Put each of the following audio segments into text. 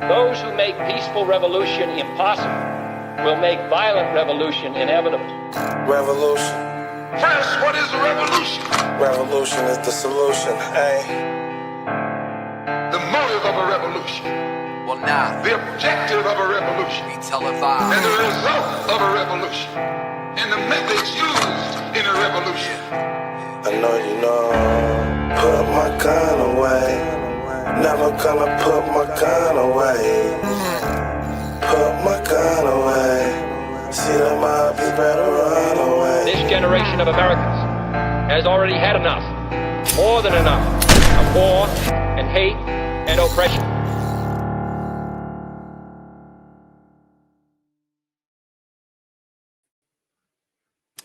Those who make peaceful revolution impossible will make violent revolution inevitable. Revolution. First, what is a revolution? Revolution is the solution, hey. The motive of a revolution. Well, now, the objective of a revolution. be televised. And the result of a revolution. And the methods used in a revolution. I know you know. Put my gun away. Never gonna put my gun away. Put my gun away. See the mob, you better run away. This generation of Americans has already had enough, more than enough, of war and hate and oppression.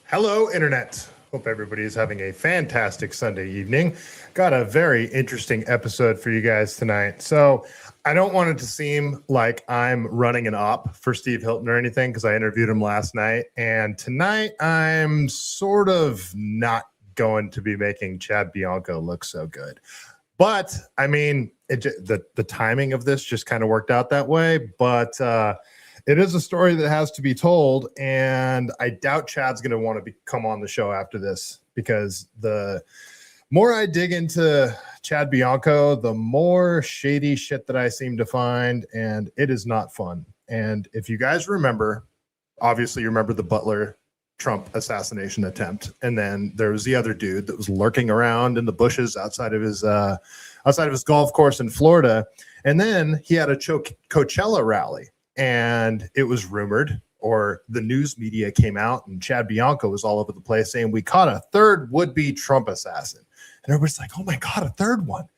Hello, Internet. Hope everybody is having a fantastic Sunday evening. Got a very interesting episode for you guys tonight. So I don't want it to seem like I'm running an op for Steve Hilton or anything, because I interviewed him last night. And tonight I'm sort of not going to be making Chad Bianco look so good. But I mean, the timing of this just kind of worked out that way. But it is a story that has to be told, and I doubt Chad's going to want to come on the show after this, because the more I dig into Chad Bianco, the more shady shit that I seem to find, and it is not fun. And if you guys remember, obviously you remember the Butler Trump assassination attempt, and then there was the other dude that was lurking around in the bushes outside of his golf course in Florida, and then he had a Coachella rally. And it was rumored, or the news media came out, and Chad Bianco was all over the place saying, we caught a third would-be Trump assassin. And everybody's like, oh my God, a third one.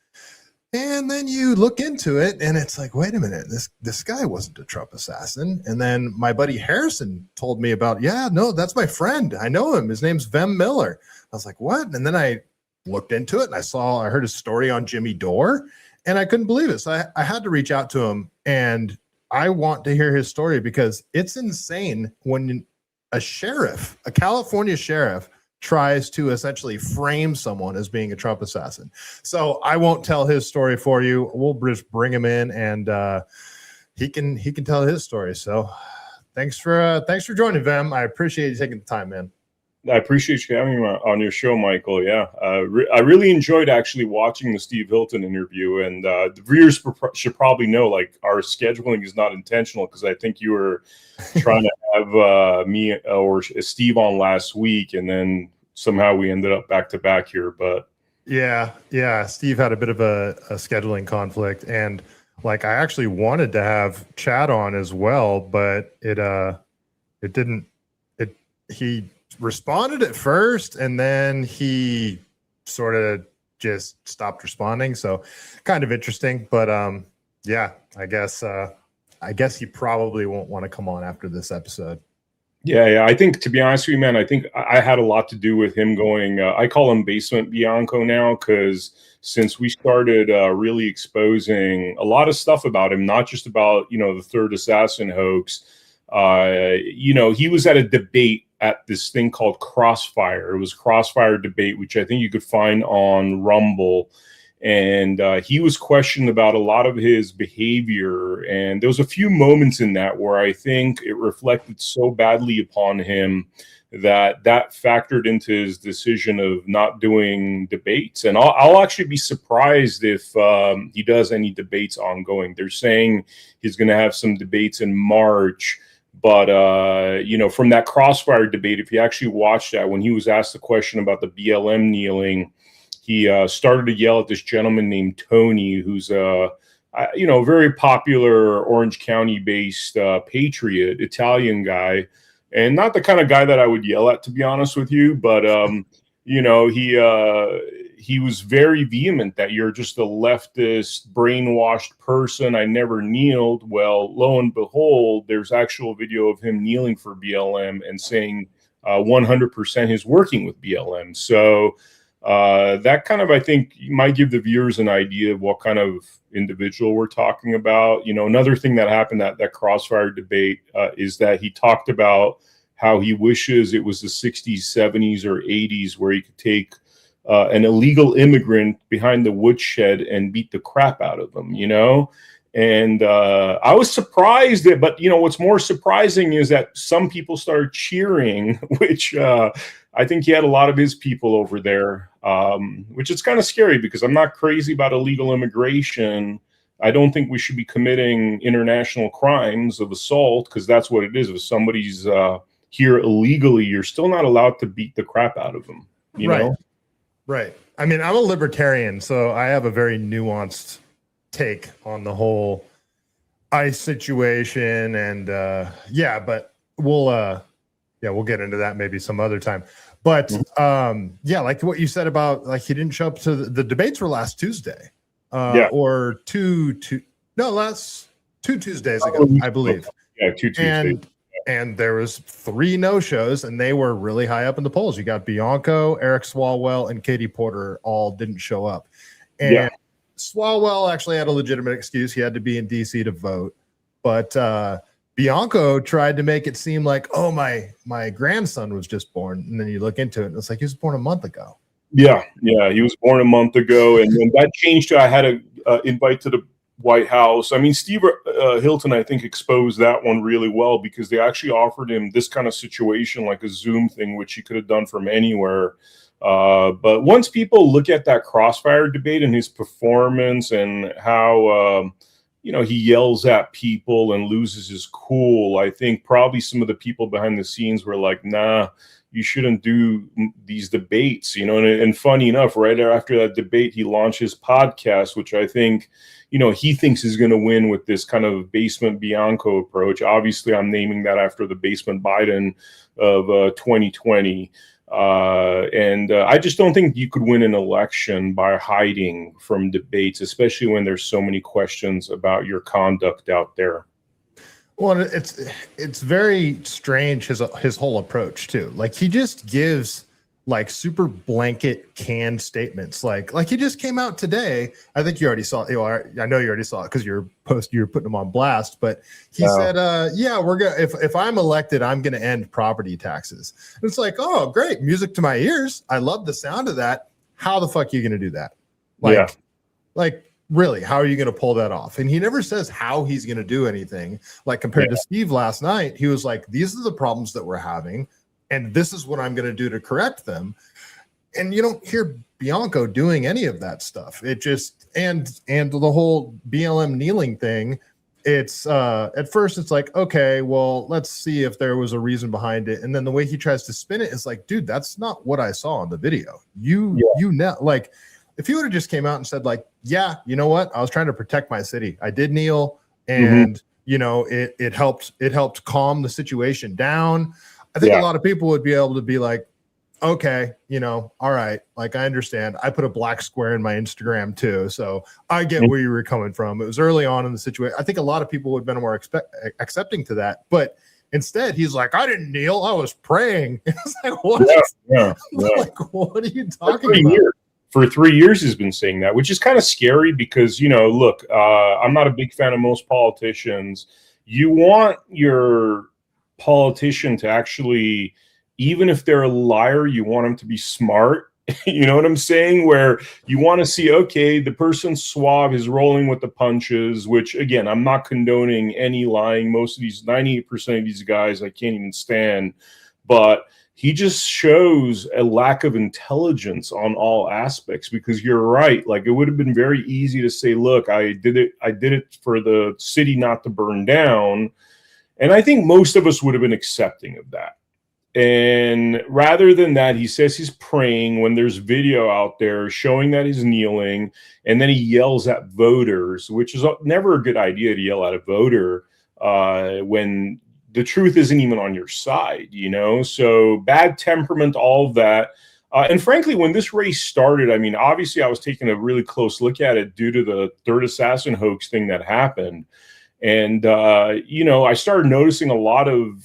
And then you look into it, and it's like, wait a minute, this guy wasn't a Trump assassin. And then my buddy Harrison told me about, yeah, no, that's my friend. I know him. His name's Vem Miller. I was like, what? And then I looked into it, and I heard his story on Jimmy Dore, and I couldn't believe it. So I had to reach out to him, and I want to hear his story, because it's insane when a California sheriff, tries to essentially frame someone as being a Trump assassin. So I won't tell his story for you. We'll just bring him in, and he can tell his story. So thanks for joining, Vem. I appreciate you taking the time, man. I appreciate you having me on your show, Michael. Yeah, I really enjoyed actually watching the Steve Hilton interview, and the viewers should probably know, like, our scheduling is not intentional, because I think you were trying to have me or Steve on last week, and then somehow we ended up back to back here. But yeah, Steve had a bit of a scheduling conflict, and like I actually wanted to have Chad on as well, but it didn't. He responded at first, and then he sort of just stopped responding. So kind of interesting, but yeah, I guess he probably won't want to come on after this episode. Yeah. I think, to be honest with you, man, I think I had a lot to do with him going. I call him Basement Bianco now, because since we started really exposing a lot of stuff about him, not just about the third assassin hoax. He was at a debate at this thing called Crossfire. It was Crossfire debate, which I think you could find on Rumble. And he was questioned about a lot of his behavior. And there was a few moments in that where I think it reflected so badly upon him that factored into his decision of not doing debates. And I'll actually be surprised if he does any debates ongoing. They're saying he's going to have some debates in March. But, from that Crossfire debate, if you actually watched that, when he was asked the question about the BLM kneeling, he started to yell at this gentleman named Tony, who's a very popular Orange County-based patriot, Italian guy, and not the kind of guy that I would yell at, to be honest with you. But, he was very vehement that you're just a leftist, brainwashed person. I never kneeled. Well, lo and behold, there's actual video of him kneeling for BLM and saying 100% he's working with BLM. So that kind of, I think, might give the viewers an idea of what kind of individual we're talking about. Another thing that happened at that Crossfire debate is that he talked about how he wishes it was the 60s, 70s, or 80s, where he could take an illegal immigrant behind the woodshed and beat the crap out of them, And I was surprised that, but what's more surprising is that some people started cheering, which I think he had a lot of his people over there, which is kind of scary because I'm not crazy about illegal immigration. I don't think we should be committing international crimes of assault, because that's what it is. If somebody's here illegally, you're still not allowed to beat the crap out of them. You know? Right. I mean, I'm a libertarian, so I have a very nuanced take on the whole ICE situation, and but we'll get into that maybe some other time. But like what you said about, like, he didn't show up to the debates were last Tuesday. Or two Tuesdays ago, I believe. Yeah, 2 Tuesdays. And there was 3 no-shows, and they were really high up in the polls. You got Bianco, Eric Swalwell, and Katie Porter all didn't show up. And Swalwell actually had a legitimate excuse. He had to be in DC to vote. But Bianco tried to make it seem like, oh, my grandson was just born. And then you look into it, and it's like, he was born a month ago. Yeah, he was born a month ago, and then that changed to I had an invite to the White House. I mean, Steve Hilton, I think, exposed that one really well, because they actually offered him this kind of situation, like a Zoom thing, which he could have done from anywhere. But once people look at that Crossfire debate and his performance and how he yells at people and loses his cool, I think probably some of the people behind the scenes were like, nah, you shouldn't do these debates, and funny enough, right after that debate, he launched his podcast, which I think, he thinks is going to win with this kind of basement Bianco approach. Obviously, I'm naming that after the basement Biden of 2020. And I just don't think you could win an election by hiding from debates, especially when there's so many questions about your conduct out there. Well, it's very strange, his whole approach too. Like, he just gives like super blanket canned statements. Like he just came out today. I think you already saw it. I know you already saw it because you're putting him on blast. But he said, we're gonna if I'm elected, I'm gonna end property taxes. And it's like, oh, great, music to my ears. I love the sound of that. How the fuck are you gonna do that? Like really, how are you going to pull that off? And he never says how he's going to do anything. Like, compared to Steve last night, he was like, these are the problems that we're having, and this is what I'm going to do to correct them. And you don't hear Bianco doing any of that stuff. It just, and the whole BLM kneeling thing, it's at first it's like, okay, well, let's see if there was a reason behind it. And then the way he tries to spin it is like, dude, that's not what I saw in the video. You know, like, if you would have just came out and said, like, yeah, you know what? I was trying to protect my city. I did kneel, and it helped calm the situation down. I think a lot of people would be able to be like, okay, all right, like, I understand. I put a black square in my Instagram too, so I get where you were coming from. It was early on in the situation. I think a lot of people would have been more accepting to that, but instead, he's like, I didn't kneel. I was praying. It's like, what? Like, what are you talking about? For 3 years, he's been saying that, which is kind of scary because, look, I'm not a big fan of most politicians. You want your politician to actually, even if they're a liar, you want them to be smart. You know what I'm saying? Where you want to see, okay, the person's suave, is rolling with the punches, which, again, I'm not condoning any lying. Most of these, 98% of these guys, I can't even stand. But he just shows a lack of intelligence on all aspects, because you're right. Like, it would have been very easy to say, look, I did it for the city not to burn down. And I think most of us would have been accepting of that. And rather than that, he says he's praying when there's video out there showing that he's kneeling. And then he yells at voters, which is never a good idea to yell at a voter when the truth isn't even on your side, So bad temperament, all of that. And frankly, when this race started, I mean, obviously I was taking a really close look at it due to the third assassin hoax thing that happened. And, I started noticing a lot of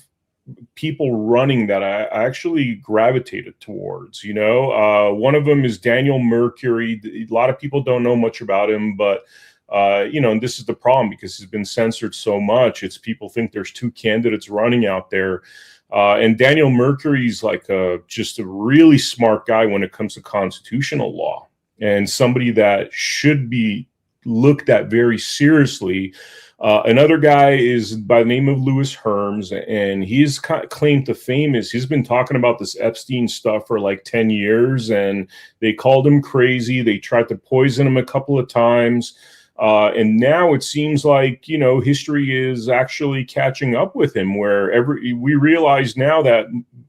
people running that I actually gravitated towards, one of them is Daniel Mercury. A lot of people don't know much about him, but and this is the problem because he's been censored so much. It's people think there's 2 candidates running out there. And Daniel Mercury's like just a really smart guy when it comes to constitutional law, and somebody that should be looked at very seriously. Another guy is by the name of Louis Herms, and his claim to fame is he's been talking about this Epstein stuff for like 10 years, and they called him crazy. They tried to poison him a couple of times. And now it seems like, you know, history is actually catching up with him, where we realize now that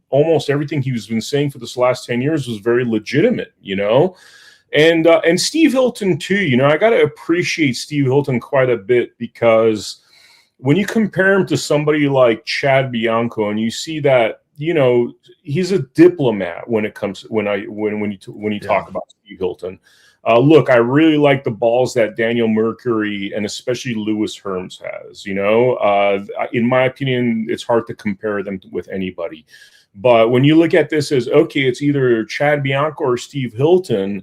almost everything he's been saying for this last 10 years was very legitimate, you know. And Steve Hilton too, you know, I got to appreciate Steve Hilton quite a bit, because when you compare him to somebody like Chad Bianco, and you see that, you know, he's a diplomat when it comes when you talk about Steve Hilton. Look, I really like the balls that Daniel Mercury and especially Louis Herms has. You know, in my opinion, it's hard to compare them with anybody. But when you look at this as, okay, it's either Chad Bianco or Steve Hilton.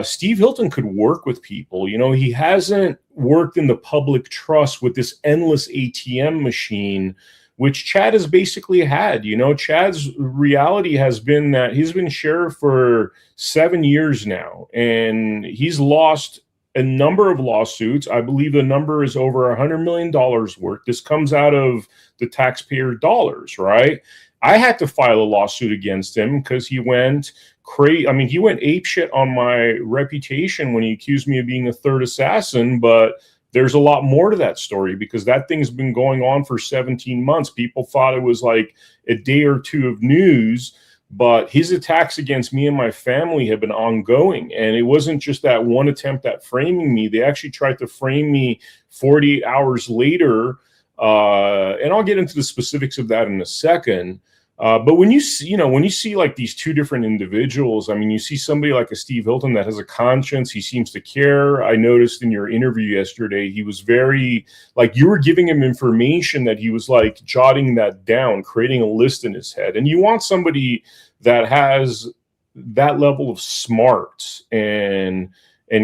Steve Hilton could work with people. You know, he hasn't worked in the public trust with this endless ATM machine, which Chad has basically had. You know, Chad's reality has been that he's been sheriff for 7 years now, and he's lost a number of lawsuits. I believe the number is over $100 million worth. This comes out of the taxpayer dollars, right? I had to file a lawsuit against him because he went crazy. I mean, he went apeshit on my reputation when he accused me of being a third assassin, but there's a lot more to that story, because that thing's been going on for 17 months. People thought it was like a day or two of news, but his attacks against me and my family have been ongoing. And it wasn't just that one attempt at framing me. They actually tried to frame me 48 hours later. And I'll get into the specifics of that in a second. But when you see like these two different individuals, I mean, you see somebody like a Steve Hilton that has a conscience. He seems to care. I noticed in your interview yesterday, he was very, like, you were giving him information that he was like jotting that down, creating a list in his head. And you want somebody that has that level of smarts and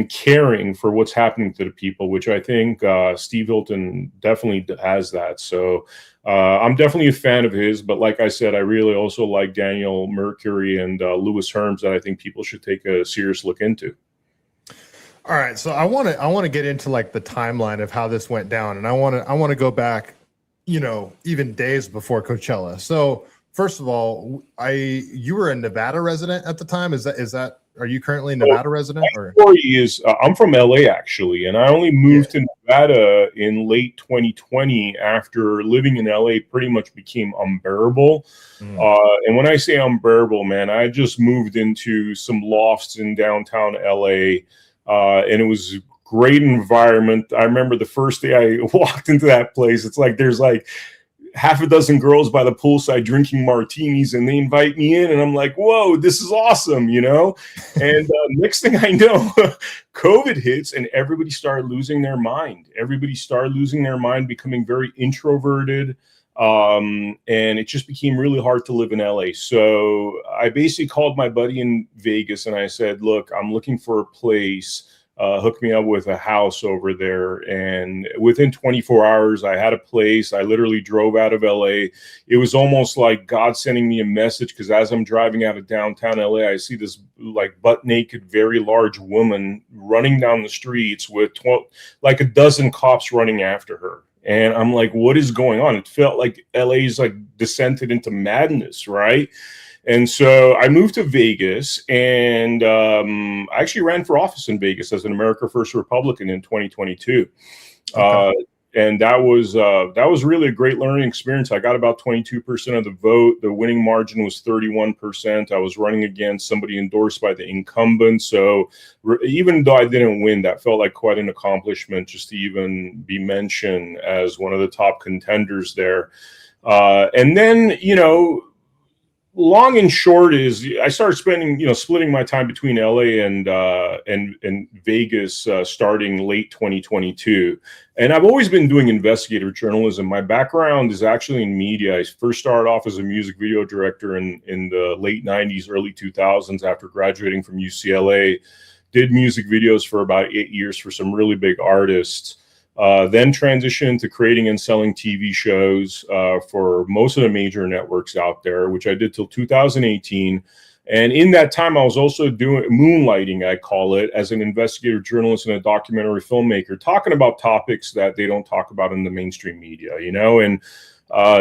caring for what's happening to the people, which I think Steve Hilton definitely has that. So I'm definitely a fan of his, but like I said, I really also like Daniel Mercury and Louis Herms, that I think people should take a serious look into. All right, so I want to get into like the timeline of how this went down, and I want to go back, you know, even days before Coachella. So first of all, you were a Nevada resident at the time. Is that are you currently a Nevada resident? My story is I'm from LA actually, and I only moved to Nevada in late 2020 after living in LA pretty much became unbearable. And when I say unbearable, man, I just moved into some lofts in downtown LA, and it was a great environment. I remember the first day I walked into that place, it's like there's like half a dozen girls by the poolside drinking martinis, and they invite me in, and I'm like, whoa, this is awesome, you know? And next thing I know, COVID hits, and everybody started losing their mind. Everybody started losing their mind, becoming very introverted, and it just became really hard to live in LA. So I basically called my buddy in Vegas, and I said, look, I'm looking for a place. Hooked me up with a house over there, and within 24 hours I had a place. I literally drove out of LA. It was almost like God sending me a message, because as I'm driving out of downtown LA, I see this like butt naked, very large woman running down the streets with like a dozen cops running after her. And I'm like, what is going on? It felt like LA's like descended into madness, right? And so I moved to Vegas, and I actually ran for office in Vegas as an America First Republican in 2022. Okay. And that was really a great learning experience. I got about 22% of the vote. The winning margin was 31%. I was running against somebody endorsed by the incumbent. So even though I didn't win, that felt like quite an accomplishment just to even be mentioned as one of the top contenders there. And then, you know, long and short is I started spending, you know, splitting my time between LA and Vegas starting late 2022. And I've always been doing investigative journalism. My background is actually in media. I first started off as a music video director in the late 90s, early 2000s after graduating from UCLA. Did music videos for about 8 years for some really big artists. Then transitioned to creating and selling TV shows for most of the major networks out there, which I did till 2018. And in that time, I was also doing moonlighting, I call it, as an investigative journalist and a documentary filmmaker, talking about topics that they don't talk about in the mainstream media, you know, and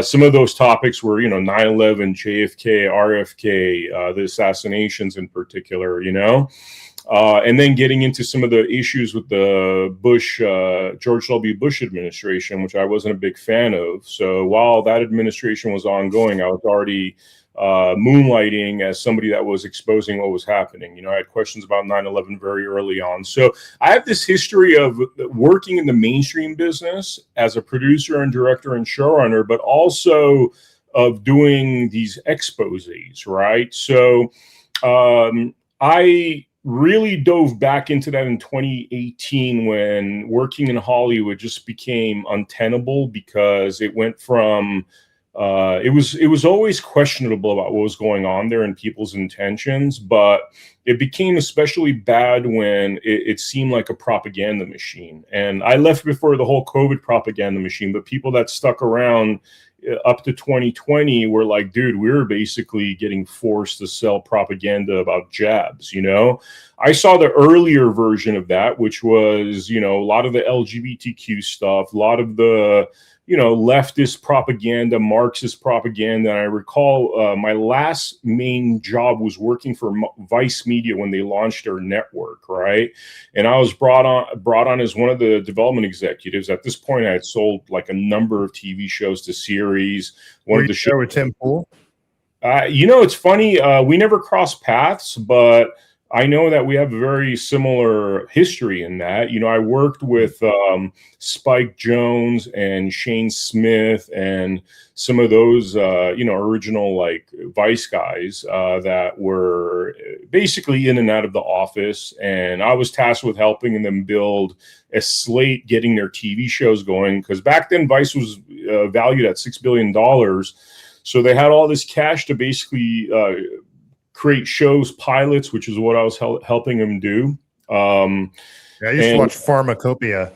some of those topics were, you know, 9/11, JFK, RFK, the assassinations in particular, you know, and then getting into some of the issues with the George W. Bush administration, which I wasn't a big fan of. So while that administration was ongoing, I was already moonlighting as somebody that was exposing what was happening. You know, I had questions about 9/11 very early on. So I have this history of working in the mainstream business as a producer and director and showrunner, but also of doing these exposés, right? So I really dove back into that in 2018 when working in Hollywood just became untenable, because it went from it was always questionable about what was going on there and people's intentions, but it became especially bad when it seemed like a propaganda machine. And I left before the whole COVID propaganda machine, but people that stuck around up to 2020 were like, dude, we were basically getting forced to sell propaganda about jabs, you know? I saw the earlier version of that, which was, you know, a lot of the LGBTQ stuff, a lot of the, you know, leftist propaganda, Marxist propaganda. And I recall my last main job was working for Vice Media when they launched their network, right? And I was brought on as one of the development executives. At this point, I had sold like a number of TV shows to series. One of the shows with Tim Pool. You know, it's funny. We never crossed paths, but I know that we have a very similar history in that. You know, I worked with Spike Jones and Shane Smith and some of those, you know, original like Vice guys that were basically in and out of the office. And I was tasked with helping them build a slate, getting their TV shows going. Because back then, Vice was valued at $6 billion. So they had all this cash to basically create shows, pilots, which is what I was helping him do. I used to watch Pharmacopoeia.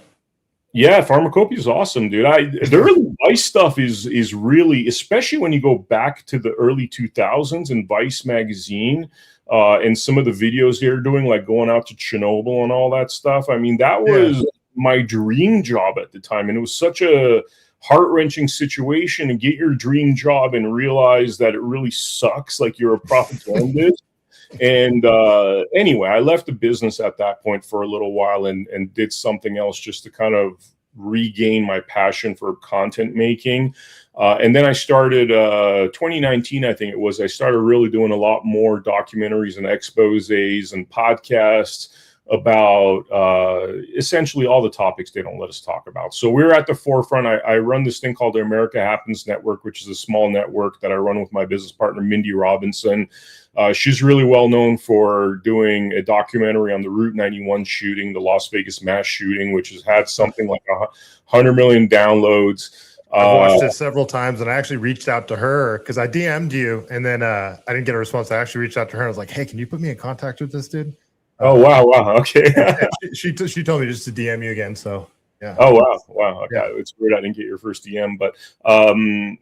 Yeah, Pharmacopoeia is awesome, dude. The early Vice stuff is really, especially when you go back to the early 2000s and Vice magazine and some of the videos they're doing, like going out to Chernobyl and all that stuff. I mean, that was my dream job at the time, and it was such a heart-wrenching situation to get your dream job and realize that it really sucks, like you're a propagandist. And anyway, I left the business at that point for a little while and did something else just to kind of regain my passion for content making. And then I started 2019, I think it was, I started really doing a lot more documentaries and exposés and podcasts about essentially all the topics they don't let us talk about. So we're at the forefront. I run this thing called the America Happens Network, which is a small network that I run with my business partner, Mindy Robinson. She's really well known for doing a documentary on the Route 91 shooting, the Las Vegas mass shooting, which has had something like 100 million downloads. I've watched it several times, and I actually reached out to her because I DM'd you, and then I didn't get a response. I actually reached out to her. I was like, hey, can you put me in contact with this dude? Oh, wow. Okay. she told me just to DM you again. So, yeah. Oh, wow. Okay. Yeah. It's weird I didn't get your first DM, but,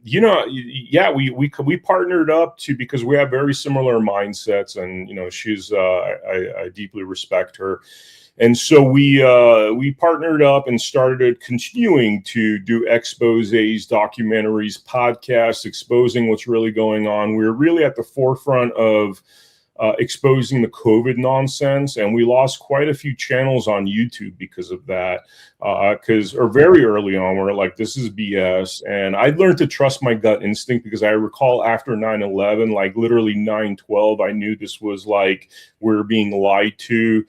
you know, yeah, we partnered up because we have very similar mindsets, and, you know, she's, I deeply respect her. And so we partnered up and started continuing to do exposés, documentaries, podcasts, exposing what's really going on. We're really at the forefront of exposing the COVID nonsense, and we lost quite a few channels on YouTube because of that. Or very early on, we're like, this is BS. And I learned to trust my gut instinct, because I recall after 9/11, like literally 9/12, I knew this was like we're being lied to.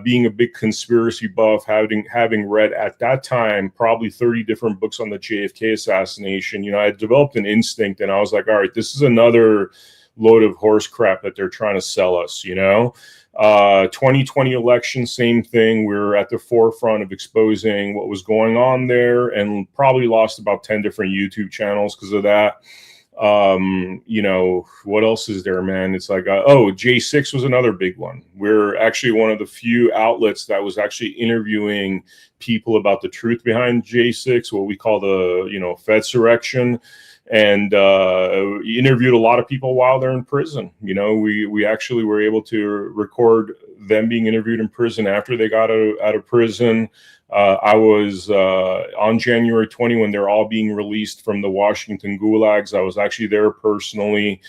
Being a big conspiracy buff, having read at that time probably 30 different books on the JFK assassination, you know, I developed an instinct, and I was like, all right, this is another load of horse crap that they're trying to sell us, you know. 2020 election, same thing. We're at the forefront of exposing what was going on there, and probably lost about 10 different YouTube channels because of that. You know, what else is there, man? It's like, J6 was another big one. We're actually one of the few outlets that was actually interviewing people about the truth behind J6, what we call the, you know, Fedsurrection, and interviewed a lot of people while they're in prison. You know, we actually were able to record them being interviewed in prison after they got out of prison. I was on January 20 when they're all being released from the Washington gulags. I was actually there personally.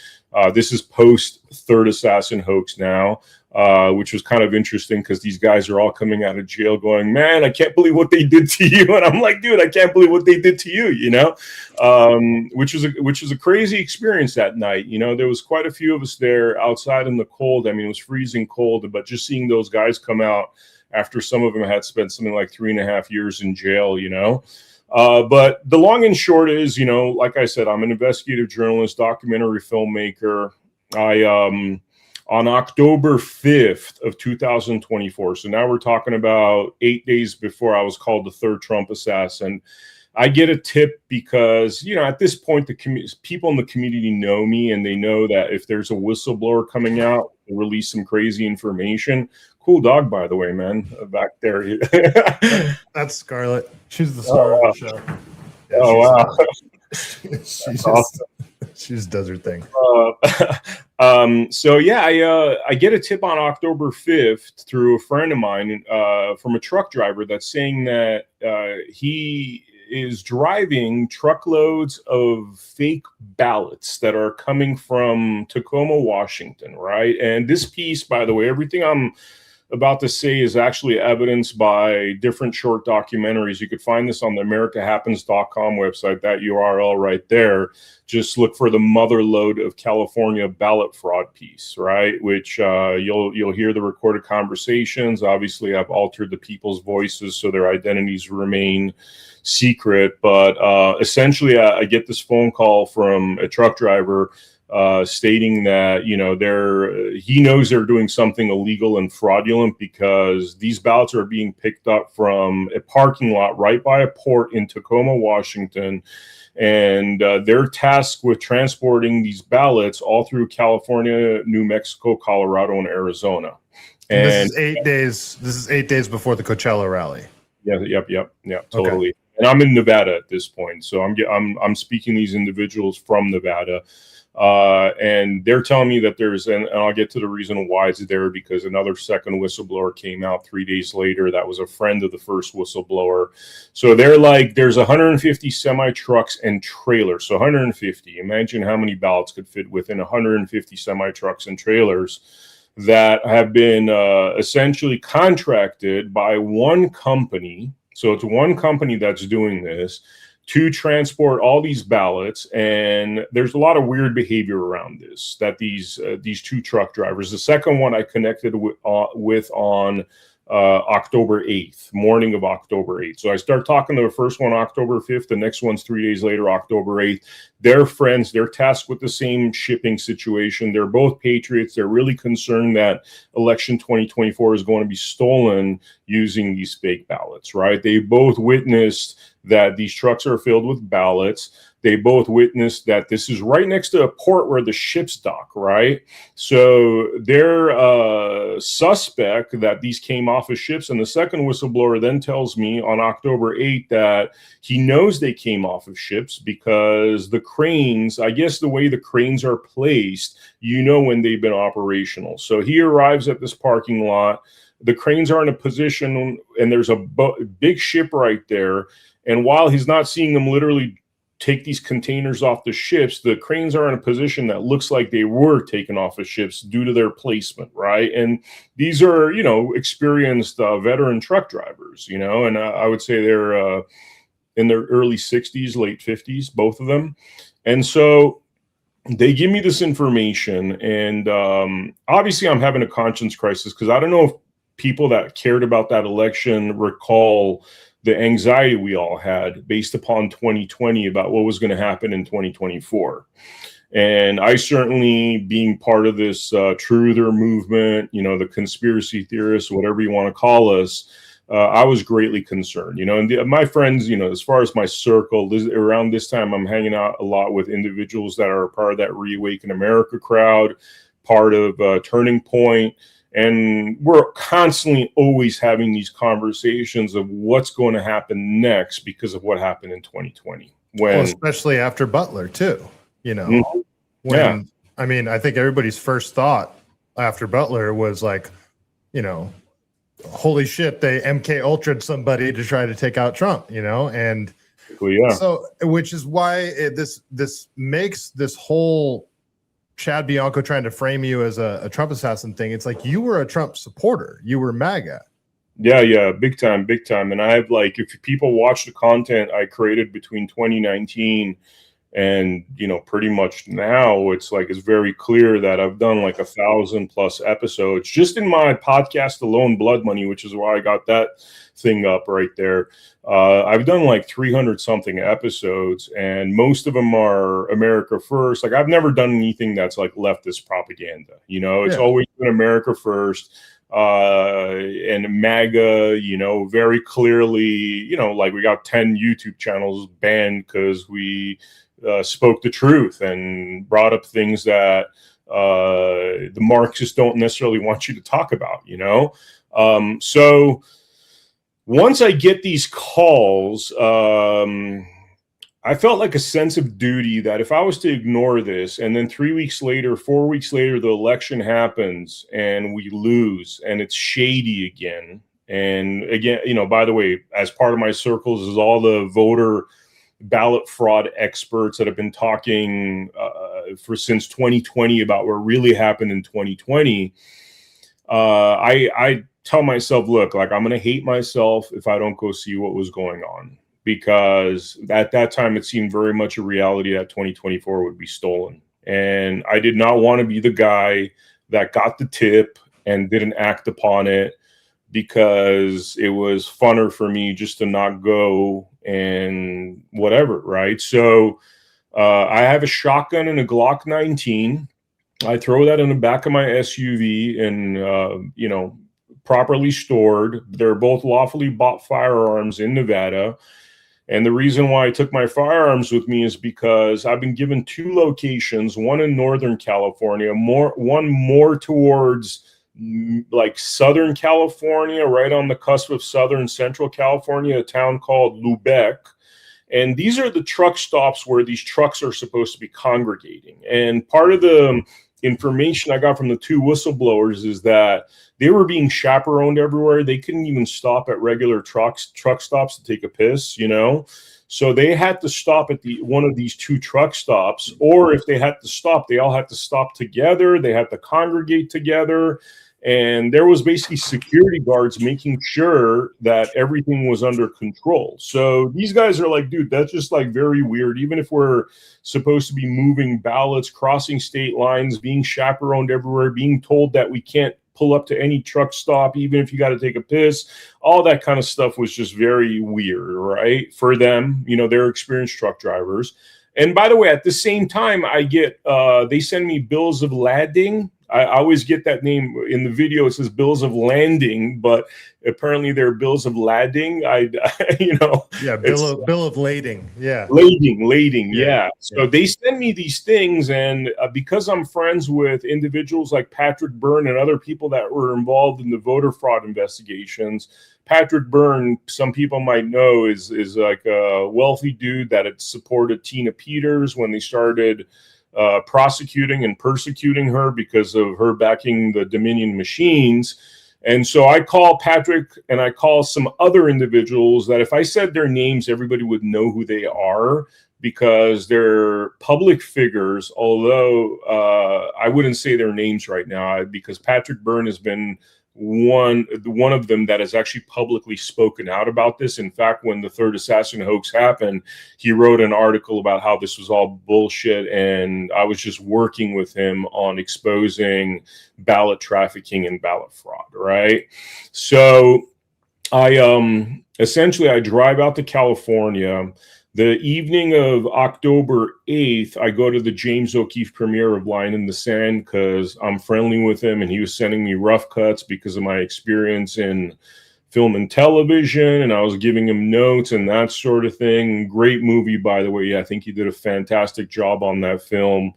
This is post third assassin hoax now, which was kind of interesting because these guys are all coming out of jail going, man, I can't believe what they did to you. And I'm like, dude, I can't believe what they did to you, you know, which was a crazy experience that night. You know, there was quite a few of us there outside in the cold. I mean, it was freezing cold, but just seeing those guys come out after some of them had spent something like 3.5 years in jail, you know. But the long and short is, you know, like I said, I'm an investigative journalist, documentary filmmaker. On October 5th of 2024, so now we're talking about 8 days before I was called the third Trump assassin, I get a tip because, you know, at this point, the people in the community know me, and they know that if there's a whistleblower coming out to release some crazy information. Cool dog, by the way, man, back there. That's Scarlett. She's the star of the show. Yeah, wow. She just does her thing. So yeah, I get a tip on October 5th through a friend of mine from a truck driver that's saying that he is driving truckloads of fake ballots that are coming from Tacoma, Washington, right? And this piece, by the way, everything I'm about to say is actually evidenced by different short documentaries. You could find this on the americahappens.com website, that URL right there. Just look for the motherlode of California ballot fraud piece, right? Which you'll hear the recorded conversations. Obviously, I've altered the people's voices so their identities remain secret. But essentially, I get this phone call from a truck driver stating that, you know, he knows they're doing something illegal and fraudulent because these ballots are being picked up from a parking lot right by a port in Tacoma, Washington. And they're tasked with transporting these ballots all through California, New Mexico, Colorado, and Arizona. And this is 8 days. This is 8 days before the Coachella rally. Yeah, totally. Okay. And I'm in Nevada at this point, so I'm speaking to these individuals from Nevada. And they're telling me that and I'll get to the reason why it's there, because another second whistleblower came out 3 days later that was a friend of the first whistleblower. So they're like, there's 150 semi trucks and trailers. So 150, imagine how many ballots could fit within 150 semi trucks and trailers that have been essentially contracted by one company. So it's one company that's doing this to transport all these ballots. And there's a lot of weird behavior around this, that these two truck drivers, the second one I connected with on October 8th, morning of October 8th. So I start talking to the first one October 5th. The next one's 3 days later, October 8th. They're friends. They're tasked with the same shipping situation. They're both patriots. They're really concerned that election 2024 is going to be stolen using these fake ballots, right? They both witnessed that these trucks are filled with ballots. They both witnessed that this is right next to a port where the ships dock, right? So they're suspect that these came off of ships. And the second whistleblower then tells me on October 8th that he knows they came off of ships because the cranes, I guess the way the cranes are placed, you know when they've been operational. So he arrives at this parking lot. The cranes are in a position, and there's a big ship right there. And while he's not seeing them literally take these containers off the ships, the cranes are in a position that looks like they were taken off of ships due to their placement, right? And these are, you know, experienced veteran truck drivers, you know, and I would say they're in their early 60s, late 50s, both of them. And so they give me this information, and obviously I'm having a conscience crisis because I don't know if people that cared about that election recall the anxiety we all had based upon 2020 about what was going to happen in 2024. And I certainly, being part of this truther movement, you know, the conspiracy theorists, whatever you want to call us, I was greatly concerned, and my friends, as far as my circle, around this time, I'm hanging out a lot with individuals that are part of that Reawaken America crowd, part of Turning Point. And we're constantly always having these conversations of what's going to happen next because of what happened in 2020. Especially after Butler too, when, I mean, I think everybody's first thought after Butler was like, holy shit, they MK Ultra'd somebody to try to take out Trump, and so, which is why this makes this whole Chad Bianco trying to frame you as a Trump assassin thing. It's like you were a Trump supporter, you were MAGA. Yeah, big time. And I have, like, if people watch the content I created between 2019 and pretty much now, it's very clear that I've done like 1,000+ episodes just in my podcast alone, Blood Money, which is why I got that thing up right there. I've done like 300 something episodes, and most of them are America first. Like, I've never done anything that's like leftist propaganda. It's always been America first. And MAGA, very clearly, like we got 10 YouTube channels banned because we spoke the truth and brought up things that the Marxists don't necessarily want you to talk about, So once I get these calls, I felt like a sense of duty that if I was to ignore this, and then 3 weeks later, 4 weeks later, the election happens and we lose and it's shady again. And again, by the way, as part of my circles is all the voter ballot fraud experts that have been talking since 2020 about what really happened in 2020. I tell myself, look, like, I'm going to hate myself if I don't go see what was going on, because at that time it seemed very much a reality that 2024 would be stolen. And I did not want to be the guy that got the tip and didn't act upon it, because it was funner for me just to not go and whatever, right? So I have a shotgun and a Glock 19. I throw that in the back of my SUV and, properly stored. They're both lawfully bought firearms in Nevada. And the reason why I took my firearms with me is because I've been given 2 locations, one in Northern California, one more towards like Southern California, right on the cusp of Southern Central California, a town called Lubec. And these are the truck stops where these trucks are supposed to be congregating. And part of the information I got from the 2 whistleblowers is that they were being chaperoned everywhere. They couldn't even stop at regular truck stops to take a piss, So they had to stop at one of these 2 truck stops, or if they had to stop, they all had to stop together. They had to congregate together. And there was basically security guards making sure that everything was under control. So these guys are like, dude, that's just like very weird. Even if we're supposed to be moving ballots, crossing state lines, being chaperoned everywhere, being told that we can't pull up to any truck stop, even if you got to take a piss, all that kind of stuff was just very weird, right? For them, they're experienced truck drivers. And by the way, at the same time, I get, they send me bills of lading. I always get that name in the video. It says bills of landing, but apparently they're bills of lading. Bill of lading. Yeah. Lading. Yeah. So they send me these things. And because I'm friends with individuals like Patrick Byrne and other people that were involved in the voter fraud investigations, Patrick Byrne, some people might know, is like a wealthy dude that had supported Tina Peters when they started prosecuting and persecuting her because of her backing the Dominion machines. And so I call Patrick and I call some other individuals that if I said their names, everybody would know who they are, because they're public figures, although I wouldn't say their names right now, because Patrick Byrne has been one of them that has actually publicly spoken out about this. In fact, when the third assassin hoax happened, he wrote an article about how this was all bullshit, and I was just working with him on exposing ballot trafficking and ballot fraud, right? So I essentially I drive out to California. The evening of October 8th, I go to the James O'Keefe premiere of Line in the Sand because I'm friendly with him and he was sending me rough cuts because of my experience in film and television, and I was giving him notes and that sort of thing. Great movie, by the way. Yeah, I think he did a fantastic job on that film.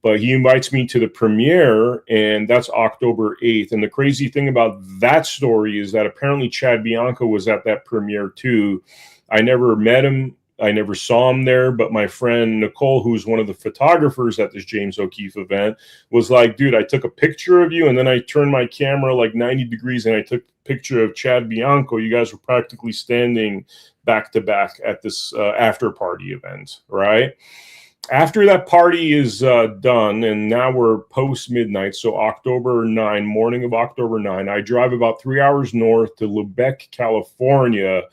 But he invites me to the premiere, and that's October 8th. And the crazy thing about that story is that apparently Chad Bianco was at that premiere too. I never met him. I never saw him there, but my friend Nicole, who's one of the photographers at this James O'Keefe event, was like, dude, I took a picture of you, and then I turned my camera like 90 degrees, and I took a picture of Chad Bianco. You guys were practically standing back to back at this after party event, right? After that party is done, and now we're post midnight, so October 9, morning of October 9, I drive about 3 hours north to Lubec, California,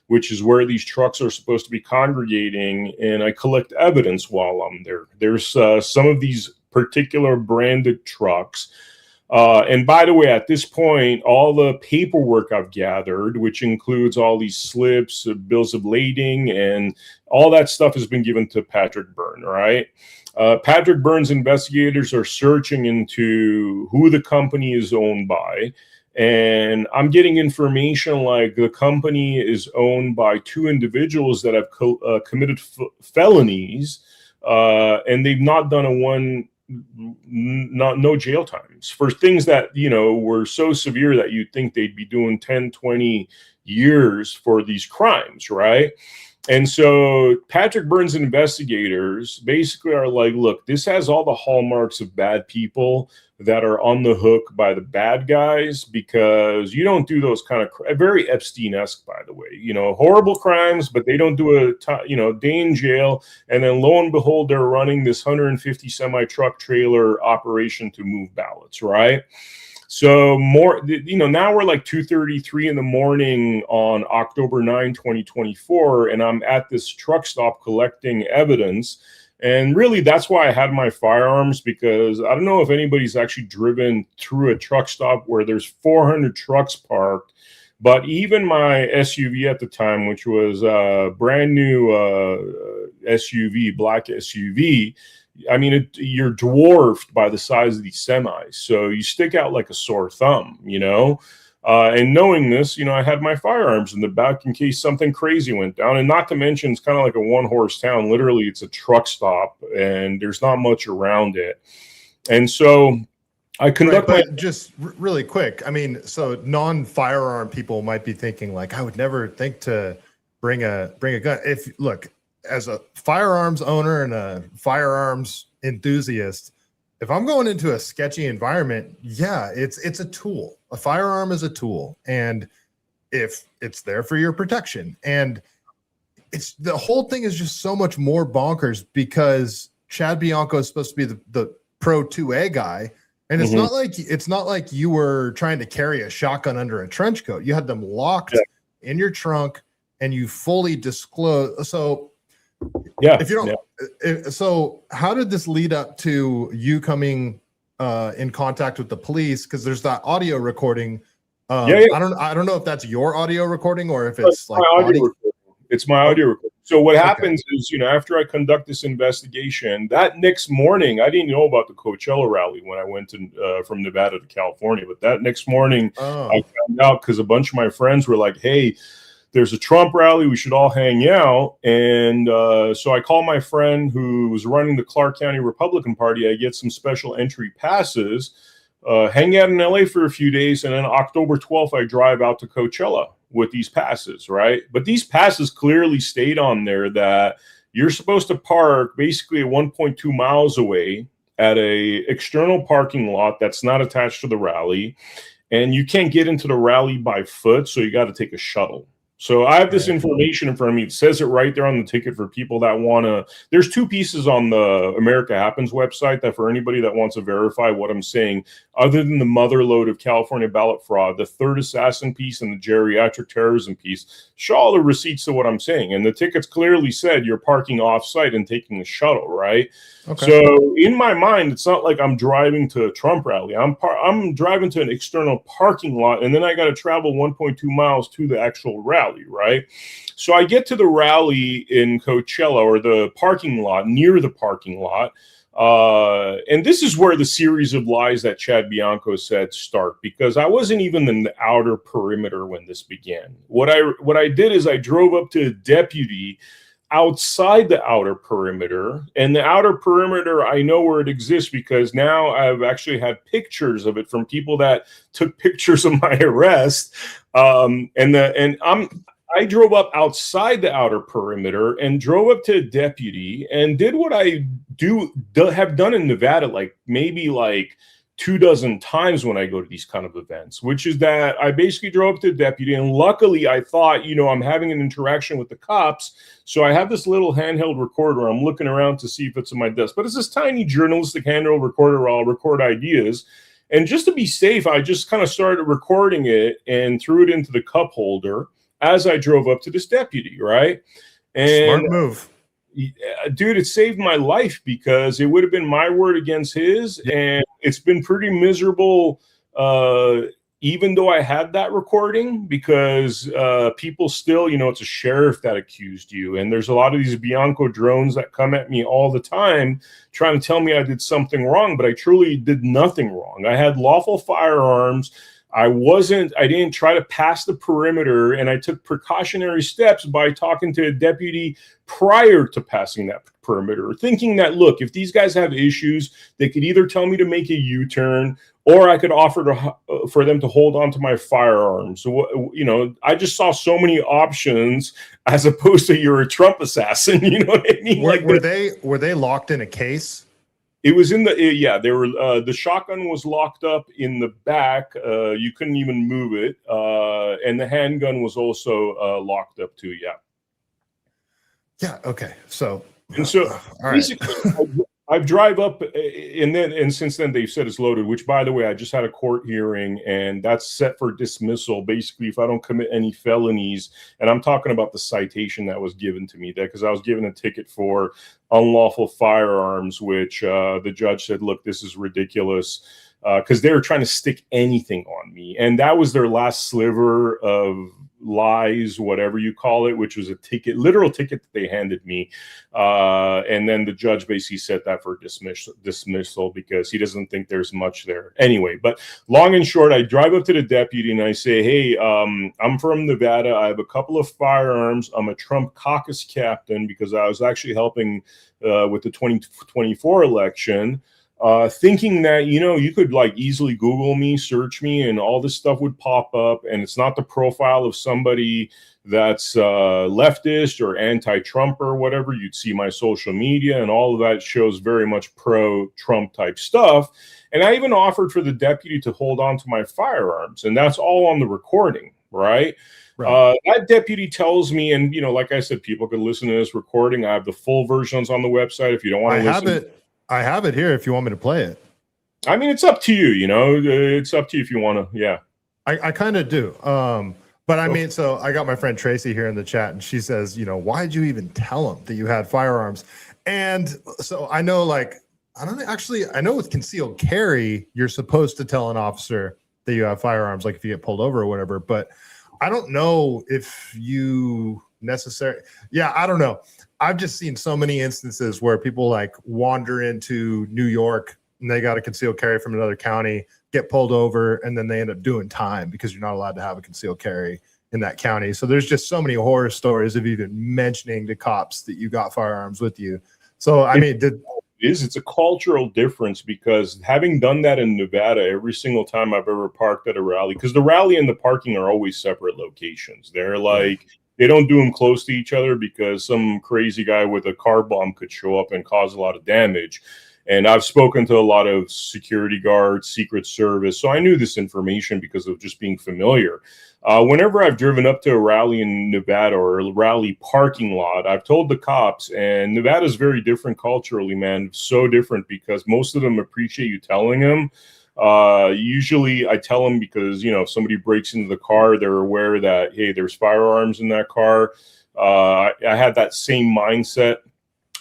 which is where these trucks are supposed to be congregating, and I collect evidence while I'm there. There's some of these particular branded trucks. And by the way, at this point, all the paperwork I've gathered, which includes all these slips, bills of lading, and all that stuff has been given to Patrick Byrne, right? Patrick Byrne's investigators are searching into who the company is owned by. And I'm getting information like the company is owned by two individuals that have committed felonies, and they've not done no jail times for things that, you know, were so severe that you'd think they'd be doing 10, 20 years for these crimes, right? And so Patrick Byrne's investigators basically are like, look, this has all the hallmarks of bad people that are on the hook by the bad guys, because you don't do those kind of very Epstein-esque, by the way, you know, horrible crimes, but they don't do a day in jail. And then lo and behold, they're running this 150 semi-truck trailer operation to move ballots, right? So now we're like 2:33 in the morning on October 9, 2024, and I'm at this truck stop collecting evidence. And really, that's why I had my firearms, because I don't know if anybody's actually driven through a truck stop where there's 400 trucks parked. But even my SUV at the time, which was a brand new SUV, black SUV, I mean, you're dwarfed by the size of these semis. So you stick out like a sore thumb, you know? And knowing this, you know, I had my firearms in the back in case something crazy went down. And not to mention, it's kind of like a one-horse town. Literally, it's a truck stop, and there's not much around it. And so I conduct just really quick. I mean, so non-firearm people might be thinking like, I would never think to bring a gun. Look, as a firearms owner and a firearms enthusiast, if I'm going into a sketchy environment, yeah, it's a tool. A firearm is a tool, and if it's there for your protection, and it's the whole thing is just so much more bonkers because Chad Bianco is supposed to be the pro 2A guy, and it's not like you were trying to carry a shotgun under a trench coat. You had them locked in your trunk, and you fully disclose. So if you don't, so how did this lead up to you coming in contact with the police? Because there's that audio recording. I don't know if that's your audio recording or if it's like it's my audio recording. So what happens is, you know, after I conduct this investigation, that next morning, I didn't know about the Coachella rally when I went from Nevada to California. But that next morning, I found out because a bunch of my friends were like, hey, there's a Trump rally, we should all hang out. And so I call my friend who was running the Clark County Republican Party. I get some special entry passes, hang out in LA for a few days. And then October 12th, I drive out to Coachella with these passes, right? But these passes clearly stayed on there that you're supposed to park basically 1.2 miles away at a external parking lot that's not attached to the rally. And you can't get into the rally by foot, so you got to take a shuttle. So I have this information in front of me. It says it right there on the ticket for people that want to. There's two pieces on the America Happens website that for anybody that wants to verify what I'm saying, other than the mother lode of California ballot fraud, the third assassin piece and the geriatric terrorism piece, show all the receipts to what I'm saying. And the tickets clearly said you're parking off-site and taking a shuttle, right? Okay. So in my mind, it's not like I'm driving to a Trump rally. I'm driving to an external parking lot, and then I got to travel 1.2 miles to the actual rally, right? So I get to the rally in Coachella, or the parking lot, near the parking lot. And this is where the series of lies that Chad Bianco said start, because I wasn't even in the outer perimeter when this began. What I did is I drove up to a deputy outside the outer perimeter, and the outer perimeter, I know where it exists because now I've actually had pictures of it from people that took pictures of my arrest. I drove up outside the outer perimeter and drove up to a deputy and did what I have done in Nevada, like maybe like 24 times when I go to these kind of events, which is that I basically drove up to the deputy, and luckily I thought, I'm having an interaction with the cops. So I have this little handheld recorder. I'm looking around to see if it's on my desk, but it's this tiny journalistic handheld recorder where I'll record ideas. And just to be safe, I just kind of started recording it and threw it into the cup holder as I drove up to this deputy, right? And smart move. Dude, it saved my life because it would have been my word against his, and it's been pretty miserable, even though I had that recording, because people still, it's a sheriff that accused you, and there's a lot of these Bianco drones that come at me all the time trying to tell me I did something wrong, but I truly did nothing wrong. I had lawful firearms. I didn't try to pass the perimeter, and I took precautionary steps by talking to a deputy prior to passing that perimeter, thinking that, look, if these guys have issues, they could either tell me to make a U-turn, or I could offer for them to hold on to my firearms. So, I just saw so many options as opposed to you're a Trump assassin. You know what I mean? Were they locked in a case? It was in they were, the shotgun was locked up in the back. You couldn't even move it. And the handgun was also locked up too. Yeah. Yeah. Okay. So all basically, I drive up, and since then they've said it's loaded, which, by the way, I just had a court hearing, and that's set for dismissal. Basically, if I don't commit any felonies, and I'm talking about the citation that was given to me, because I was given a ticket for unlawful firearms, which the judge said, look, this is ridiculous, because they were trying to stick anything on me. And that was their last sliver of lies, whatever you call it, which was a literal ticket that they handed me. And then the judge basically said that for dismissal because he doesn't think there's much there. Anyway, but long and short, I drive up to the deputy and I say, hey, I'm from Nevada. I have a couple of firearms. I'm a Trump caucus captain because I was actually helping with the 2024 election. Thinking that, you could like easily Google me, search me, and all this stuff would pop up. And it's not the profile of somebody that's leftist or anti-Trump or whatever. You'd see my social media, and all of that shows very much pro-Trump type stuff. And I even offered for the deputy to hold on to my firearms, and that's all on the recording, right? That deputy tells me, and like I said, people could listen to this recording. I have the full versions on the website if you don't want to listen. I have it here if you want me to play it. I mean, it's up to you, it's up to you if you want to. Yeah. I kind of do. But I mean, so I got my friend Tracy here in the chat, and she says, why'd you even tell him that you had firearms? And so I know, I know with concealed carry, you're supposed to tell an officer that you have firearms, like if you get pulled over or whatever. But I don't know if you necessarily. Yeah, I don't know. I've just seen so many instances where people wander into New York and they got a concealed carry from another county, get pulled over, and then they end up doing time because you're not allowed to have a concealed carry in that county. So there's just so many horror stories of even mentioning to cops that you got firearms with you. So, I mean, it's a cultural difference, because having done that in Nevada every single time I've ever parked at a rally, because the rally and the parking are always separate locations. They're they don't do them close to each other because some crazy guy with a car bomb could show up and cause a lot of damage. And I've spoken to a lot of security guards, Secret Service, so I knew this information because of just being familiar. Whenever I've driven up to a rally in Nevada or a rally parking lot, I've told the cops, and Nevada's very different culturally, man, so different, because most of them appreciate you telling them. Usually I tell them because, if somebody breaks into the car, they're aware that, hey, there's firearms in that car. I had that same mindset.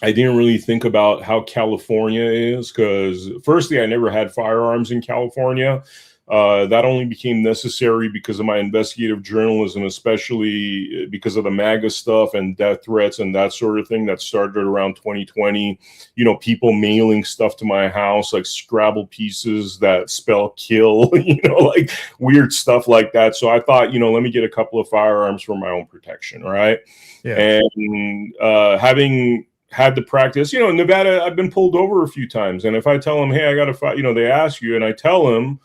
I didn't really think about how California is, because firstly, I never had firearms in California. That only became necessary because of my investigative journalism, especially because of the MAGA stuff and death threats and that sort of thing that started around 2020. You know, people mailing stuff to my house, like Scrabble pieces that spell kill, you know, like weird stuff like that. So I thought, you know, let me get a couple of firearms for my own protection, right? Yeah. And having had the practice, you know, in Nevada, I've been pulled over a few times. And if I tell them, hey, I got to, you know, they ask you, and I tell them,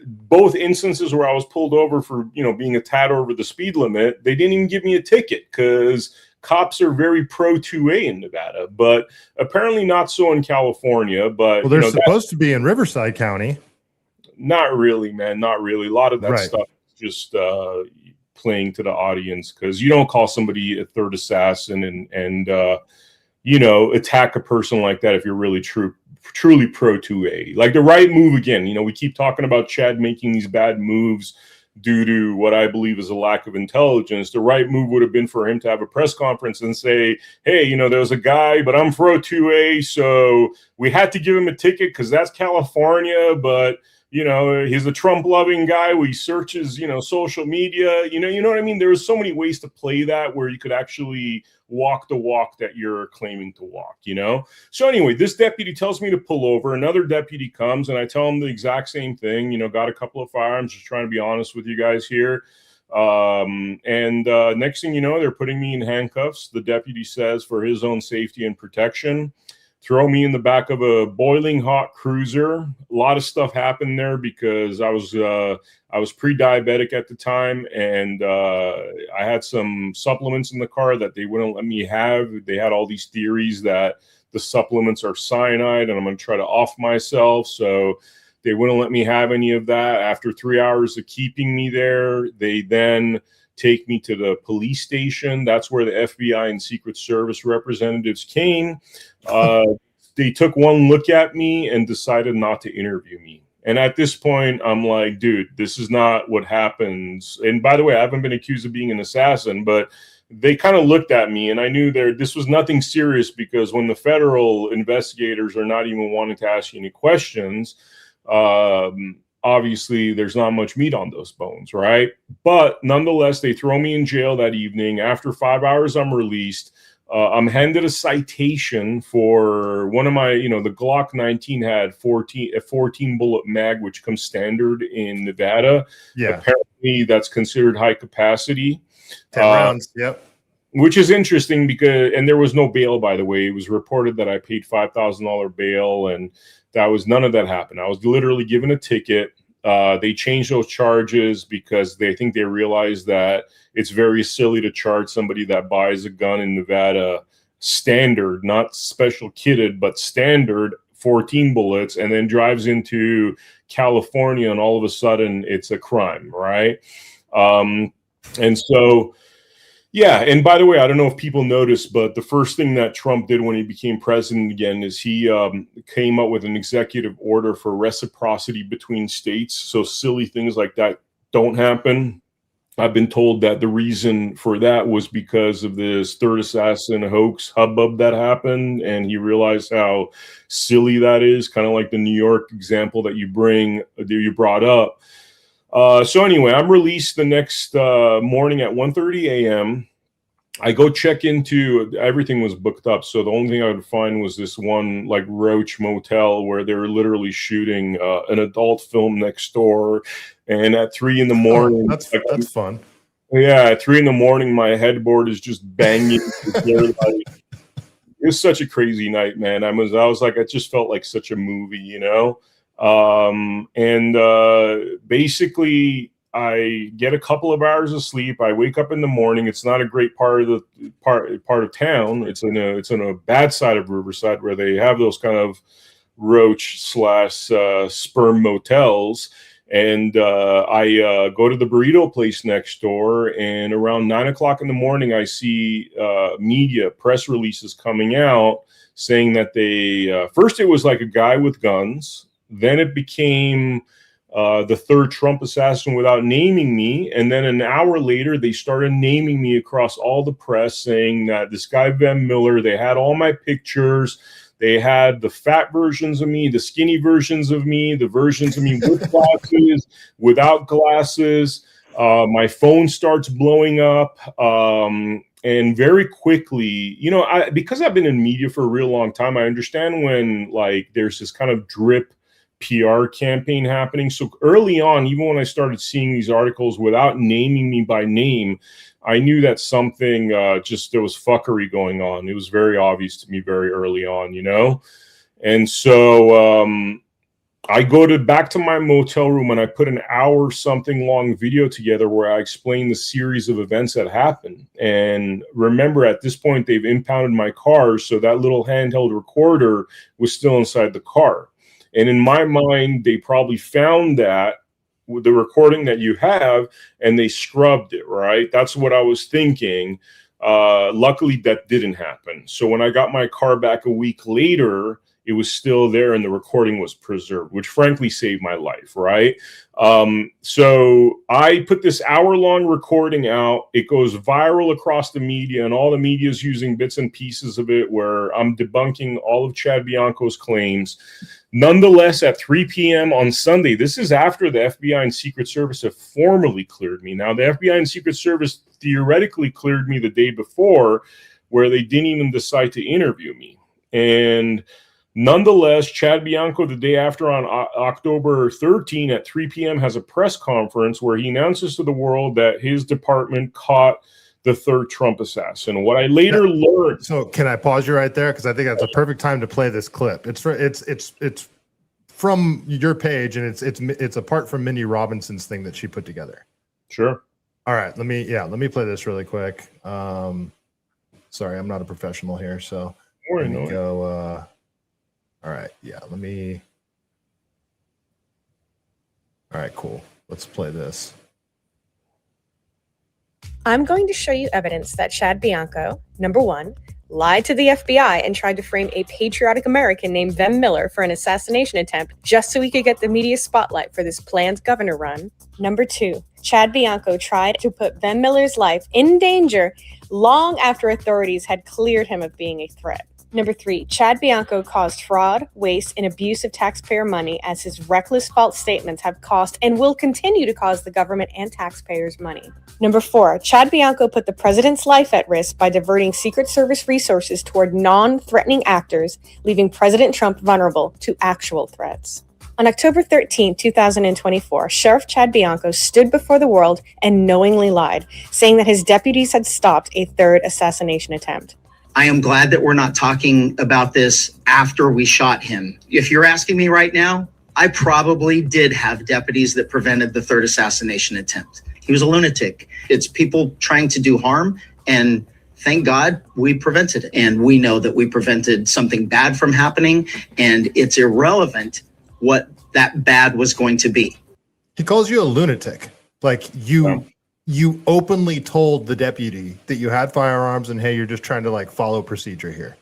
both instances where I was pulled over for, you know, being a tad over the speed limit, they didn't even give me a ticket because cops are very pro 2A in Nevada, but apparently not so in California. But well, they're supposed to be in Riverside County. Not really, man. Not really. A lot of that stuff is just playing to the audience, because you don't call somebody a third assassin and you know, attack a person like that if you're really truly pro 2A. Like the right move, again, you know, we keep talking about Chad making these bad moves due to what I believe is a lack of intelligence. The right move would have been for him to have a press conference and say, hey, you know, there's a guy, but I'm pro 2A, so we had to give him a ticket because that's California, but you know, he's a Trump-loving guy. He searches, you know, social media. You know what I mean? There was so many ways to play that where you could actually walk the walk that you're claiming to walk, you know? So anyway, this deputy tells me to pull over. Another deputy comes, and I tell him the exact same thing. You know, got a couple of firearms, just trying to be honest with you guys here. Next thing you know, they're putting me in handcuffs. The deputy says for his own safety and protection, throw me in the back of a boiling hot cruiser. A lot of stuff happened there because I was pre-diabetic at the time, and I had some supplements in the car that they wouldn't let me have. They had all these theories that the supplements are cyanide, and I'm going to try to off myself. So they wouldn't let me have any of that. After 3 hours of keeping me there, they then take me to the police station. That's where the FBI and Secret Service representatives came. They took one look at me and decided not to interview me. And at this point, I'm like, dude, this is not what happens. And by the way, I haven't been accused of being an assassin, but they kind of looked at me, and I knew this was nothing serious, because when the federal investigators are not even wanting to ask you any questions, obviously there's not much meat on those bones, right? But nonetheless, they throw me in jail that evening. After 5 hours, I'm released. I'm handed a citation for one of my, you know, the Glock 19 had a 14 bullet mag, which comes standard in Nevada. Yeah. Apparently that's considered high capacity. 10 rounds. Yep. Which is interesting because, and there was no bail, by the way. It was reported that I paid $5,000 bail, and that was, none of that happened. I was literally given a ticket. They changed those charges because they think they realized that it's very silly to charge somebody that buys a gun in Nevada standard, not special kitted, but standard 14 bullets, and then drives into California, and all of a sudden it's a crime, right? And so, yeah, and by the way, I don't know if people noticed, but the first thing that Trump did when he became president again is he came up with an executive order for reciprocity between states. So silly things like that don't happen. I've been told that the reason for that was because of this third assassin hoax hubbub that happened, and he realized how silly that is, kind of like the New York example that you brought up. So anyway, I'm released the next morning at 1:30 a.m. I go check into, everything was booked up. So the only thing I would find was this one like Roach motel where they were literally shooting an adult film next door. And at 3 in the morning, that's fun. Yeah, at 3 in the morning, my headboard is just banging. It was such a crazy night, man. I was like, it just felt like such a movie, you know? Basically I get a couple of hours of sleep. I wake up in the morning. It's not a great part of town. It's in a bad side of Riverside where they have those kind of roach / sperm motels. And I go to the burrito place next door, and around 9 o'clock in the morning, I see media press releases coming out saying that they first it was like a guy with guns. Then it became the third Trump assassin without naming me. And then an hour later, they started naming me across all the press, saying that this guy, Vem Miller, they had all my pictures. They had the fat versions of me, the skinny versions of me, the versions of me with glasses, without glasses. My phone starts blowing up. And very quickly, you know, because I've been in media for a real long time, I understand when like there's this kind of drip PR campaign happening. So early on, even when I started seeing these articles without naming me by name, I knew that something there was fuckery going on. It was very obvious to me very early on, you know? And so I go back to my motel room and I put an hour something long video together where I explain the series of events that happened. And remember, at this point, they've impounded my car. So that little handheld recorder was still inside the car. And in my mind, they probably found that with the recording that you have and they scrubbed it, right? That's what I was thinking. Luckily, that didn't happen. So when I got my car back a week later, it was still there and the recording was preserved, which frankly saved my life, right? So I put this hour-long recording out. It goes viral across the media, and all the media is using bits and pieces of it where I'm debunking all of Chad Bianco's claims. Nonetheless, at 3 p.m. on Sunday, this is after the FBI and Secret Service have formally cleared me. Now, the FBI and Secret Service theoretically cleared me the day before, where they didn't even decide to interview me. And nonetheless, Chad Bianco, the day after on October 13 at 3 p.m. has a press conference where he announces to the world that his department caught the third Trump assassin. What I later learned. So can I pause you right there? Because I think that's a perfect time to play this clip. It's from your page, and it's apart from Mindy Robinson's thing that she put together. Sure. All right. Let me play this really quick. Sorry, I'm not a professional here, so let me go. All right. Yeah. All right, cool. Let's play this. I'm going to show you evidence that Chad Bianco, number one, lied to the FBI and tried to frame a patriotic American named Vem Miller for an assassination attempt just so he could get the media spotlight for this planned governor run. Number two, Chad Bianco tried to put Vem Miller's life in danger long after authorities had cleared him of being a threat. Number three, Chad Bianco caused fraud, waste, and abuse of taxpayer money as his reckless false statements have cost and will continue to cause the government and taxpayers money. Number four, Chad Bianco put the president's life at risk by diverting Secret Service resources toward non-threatening actors, leaving President Trump vulnerable to actual threats. On October 13, 2024, Sheriff Chad Bianco stood before the world and knowingly lied, saying that his deputies had stopped a third assassination attempt. I am glad that we're not talking about this after we shot him. If you're asking me right now, I probably did have deputies that prevented the third assassination attempt. He was a lunatic. It's people trying to do harm, and thank God we prevented it. And we know that we prevented something bad from happening, and it's irrelevant what that bad was going to be. He calls you a lunatic. Like you openly told the deputy that you had firearms and, hey, you're just trying to like follow procedure here.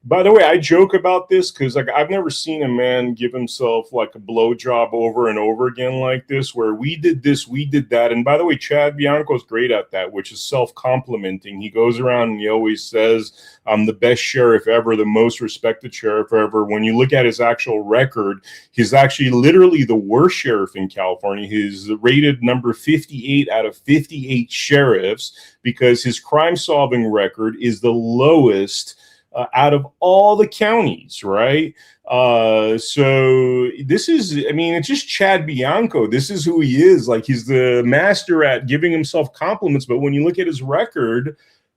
By the way, I joke about this because like I've never seen a man give himself like a blowjob over and over again like this, where we did this, we did that. And by the way, Chad Bianco is great at that, which is self-complimenting. He goes around and he always says, I'm the best sheriff ever, the most respected sheriff ever. When you look at his actual record, he's actually literally the worst sheriff in California. He's rated number 58 out of 58 sheriffs because his crime-solving record is the lowest out of all the counties, right? So this is, I mean, it's just Chad Bianco. This is who he is. Like, he's the master at giving himself compliments. But when you look at his record,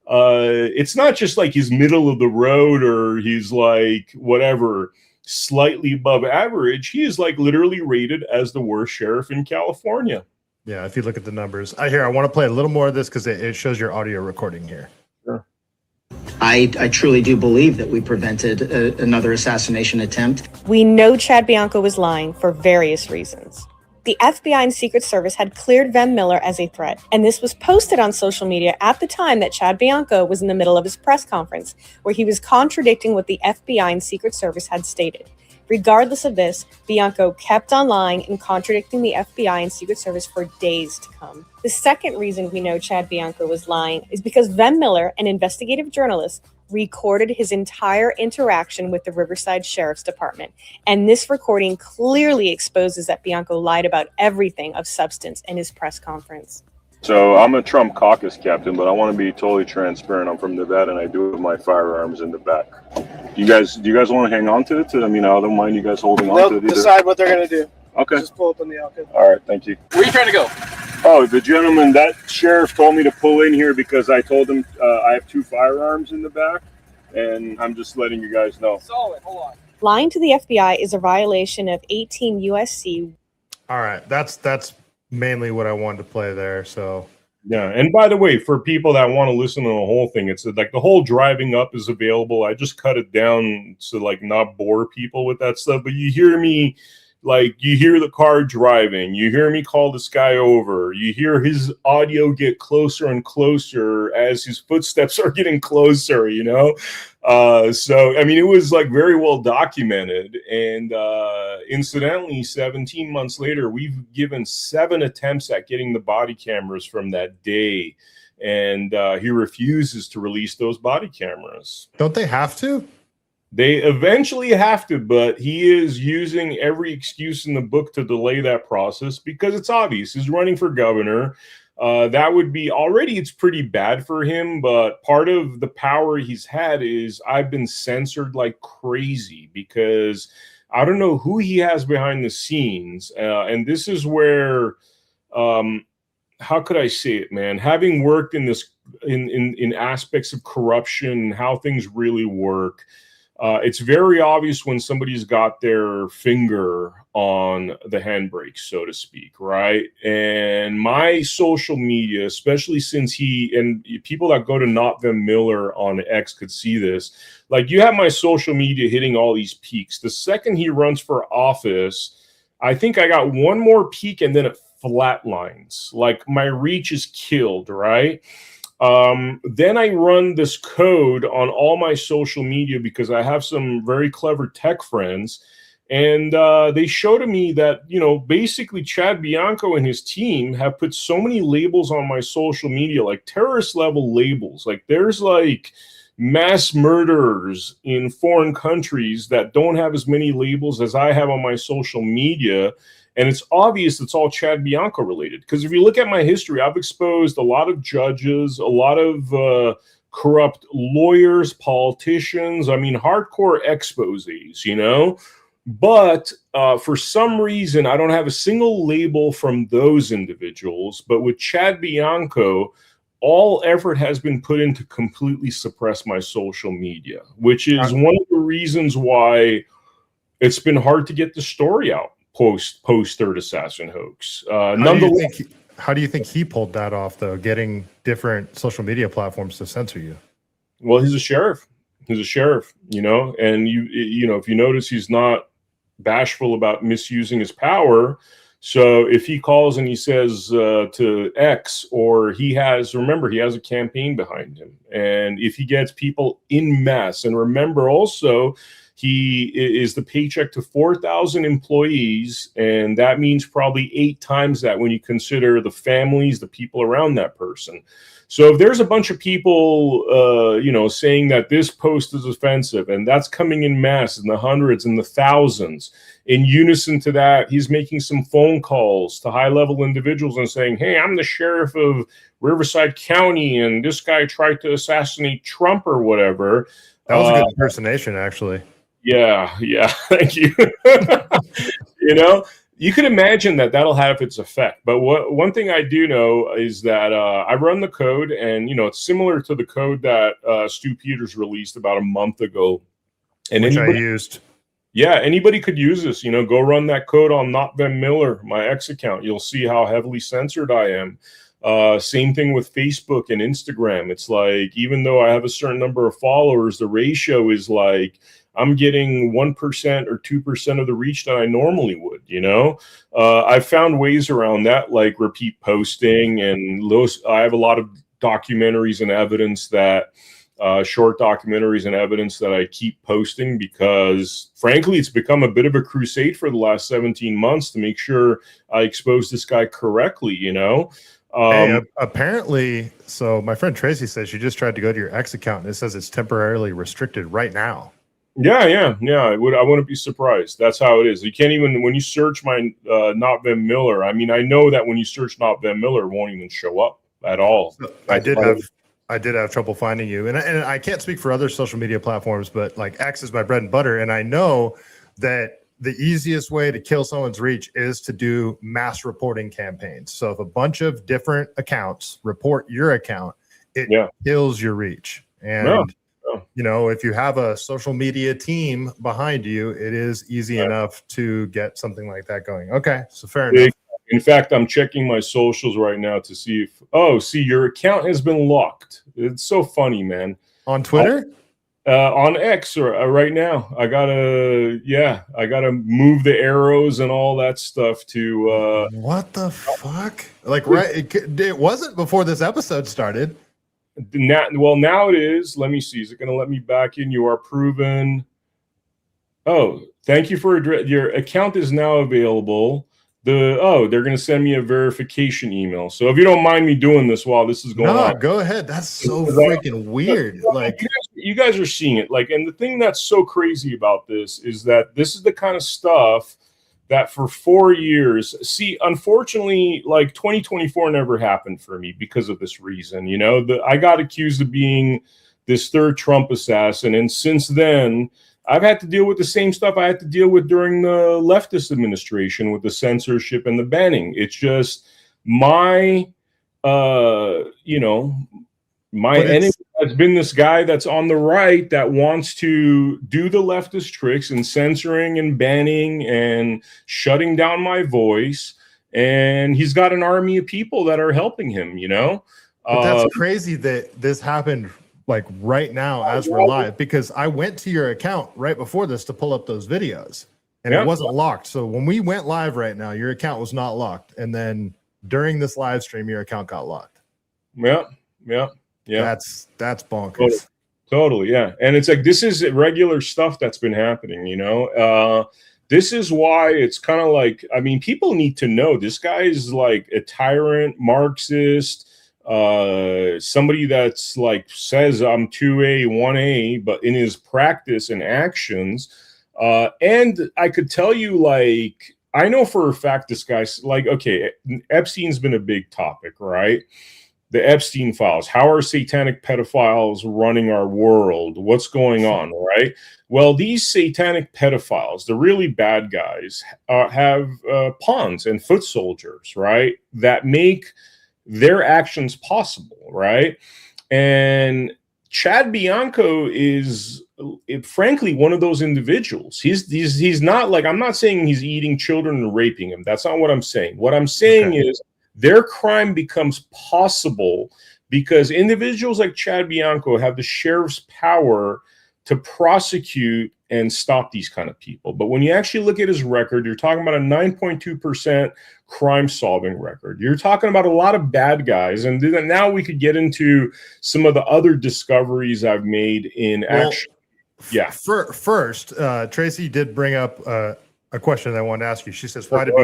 it's not just like he's middle of the road or he's like whatever, slightly above average. He is like literally rated as the worst sheriff in California. Yeah, if you look at the numbers. I want to play a little more of this because it shows your audio recording here. I truly do believe that we prevented another assassination attempt. We know Chad Bianco was lying for various reasons. The FBI and Secret Service had cleared Vem Miller as a threat, and this was posted on social media at the time that Chad Bianco was in the middle of his press conference, where he was contradicting what the FBI and Secret Service had stated. Regardless of this, Bianco kept on lying and contradicting the FBI and Secret Service for days to come. The second reason we know Chad Bianco was lying is because Vem Miller, an investigative journalist, recorded his entire interaction with the Riverside Sheriff's Department. And this recording clearly exposes that Bianco lied about everything of substance in his press conference. So I'm a Trump caucus captain, but I want to be totally transparent. I'm from Nevada, and I do have my firearms in the back. Do you guys want to hang on to it? I mean, I don't mind you guys holding on to it either. Decide what they're going to do. Okay. Just pull up in the Alcon. All right, thank you. Where are you trying to go? Oh, the gentleman, that sheriff told me to pull in here because I told him I have 2 firearms in the back, and I'm just letting you guys know. Solid. Hold on. Lying to the FBI is a violation of 18 USC. All right, that's mainly what I wanted to play there. So yeah, and by the way, for people that want to listen to the whole thing, it's like the whole driving up is available. I just cut it down to like not bore people with that stuff, but you hear me. Like, you hear the car driving, you hear me call this guy over, you hear his audio get closer and closer as his footsteps are getting closer, you know? So, I mean, it was like very well documented. And incidentally, 17 months later, we've given 7 attempts at getting the body cameras from that day. And he refuses to release those body cameras. don't they have to? They eventually have to, but he is using every excuse in the book to delay that process because it's obvious. He's running for governor. That would be already, it's pretty bad for him, but part of the power he's had is I've been censored like crazy because I don't know who he has behind the scenes. And this is where, how could I say it, man? Having worked in this, in aspects of corruption, how things really work, it's very obvious when somebody's got their finger on the handbrake, so to speak, right? And my social media, especially since and people that go to not Vem Miller on X could see this, like you have my social media hitting all these peaks. The second he runs for office, I think I got one more peak and then it flatlines. Like my reach is killed, right? Then I run this code on all my social media because I have some very clever tech friends, and they show to me that, you know, basically Chad Bianco and his team have put so many labels on my social media, like terrorist level labels. Like there's like mass murderers in foreign countries that don't have as many labels as I have on my social media. And it's obvious it's all Chad Bianco related. Because if you look at my history, I've exposed a lot of judges, a lot of corrupt lawyers, politicians. I mean, hardcore exposés, you know. But for some reason, I don't have a single label from those individuals. But with Chad Bianco, all effort has been put in to completely suppress my social media, which is one of the reasons why it's been hard to get the story out. Post Third Assassin hoax. How do you think he pulled that off, though, getting different social media platforms to censor you? Well, he's a sheriff. He's a sheriff, you know, and you know, if you notice, he's not bashful about misusing his power. So if he calls and he says to X, or he has a campaign behind him, and if he gets people en masse, and remember also, he is the paycheck to 4,000 employees, and that means probably 8 times that when you consider the families, the people around that person. So if there's a bunch of people, you know, saying that this post is offensive, and that's coming in mass in the hundreds and the thousands, in unison to that, he's making some phone calls to high-level individuals and saying, hey, I'm the sheriff of Riverside County, and this guy tried to assassinate Trump or whatever. That was a good impersonation, actually. Yeah, thank you. You know, you can imagine that that'll have its effect. But one thing I do know is that I run the code, and, you know, it's similar to the code that Stu Peters released about a month ago. And which I used. Yeah, anybody could use this. You know, go run that code on Not Vem Miller, my X account. You'll see how heavily censored I am. Same thing with Facebook and Instagram. It's like, even though I have a certain number of followers, the ratio is like, I'm getting 1% or 2% of the reach that I normally would, you know? I've found ways around that, like repeat posting, and I have a lot of documentaries and evidence that, short documentaries and evidence that I keep posting because, frankly, it's become a bit of a crusade for the last 17 months to make sure I expose this guy correctly, you know? Apparently, so my friend Tracy says she just tried to go to your X account and it says it's temporarily restricted right now. Yeah. I wouldn't be surprised. That's how it is. You can't even, when you search my not Vem Miller. I mean, I know that when you search not Vem Miller, it won't even show up at all. So I did have trouble finding you, and I can't speak for other social media platforms, but like X is my bread and butter, and I know that the easiest way to kill someone's reach is to do mass reporting campaigns. So if a bunch of different accounts report your account, it kills your reach. And you know, if you have a social media team behind you, it is easy enough to get something like that going. Okay, so fair enough. In fact, I'm checking my socials right now to see if, see, your account has been locked. It's so funny, man. On Twitter? On X right now. I gotta move the arrows and all that stuff to. What the fuck? Like, right? It wasn't before this episode started. Now it is. Let me see. Is it going to let me back in? You are proven. Oh, thank you for your account is now available. They're going to send me a verification email. So if you don't mind me doing this while this is going on, go ahead. That's so freaking weird. Like you guys are seeing it. Like, and the thing that's so crazy about this is that this is the kind of stuff that for 4 years, see, unfortunately, like 2024 never happened for me because of this reason. You know, I got accused of being this third Trump assassin. And since then, I've had to deal with the same stuff I had to deal with during the leftist administration with the censorship and the banning. It's just my enemy has been this guy that's on the right that wants to do the leftist tricks and censoring and banning and shutting down my voice. And he's got an army of people that are helping him, you know? But that's crazy that this happened like right now as we're live, because I went to your account right before this to pull up those videos and it wasn't locked. So when we went live right now, your account was not locked. And then during this live stream, your account got locked. Yeah. That's bonkers. Totally. Yeah. And it's like, this is regular stuff that's been happening, you know? This is why it's kind of like, I mean, people need to know this guy is like a tyrant, Marxist, somebody that's like says I'm 2A, 1A, but in his practice and actions. And I could tell you, like, I know for a fact this guy's like, okay, Epstein's been a big topic, right? The Epstein files. How are satanic pedophiles running our world? What's going on, right? Well, these satanic pedophiles, the really bad guys, have pawns and foot soldiers, right? That make their actions possible, right? And Chad Bianco is, frankly, one of those individuals. He's not like, I'm not saying he's eating children and raping them. That's not what I'm saying. What I'm saying is their crime becomes possible because individuals like Chad Bianco have the sheriff's power to prosecute and stop these kind of people. But when you actually look at his record, you're talking about a 9.2% crime-solving record. You're talking about a lot of bad guys. And then now we could get into some of the other discoveries I've made in action. Yeah. First, Tracy did bring up a question that I wanted to ask you. She says, why did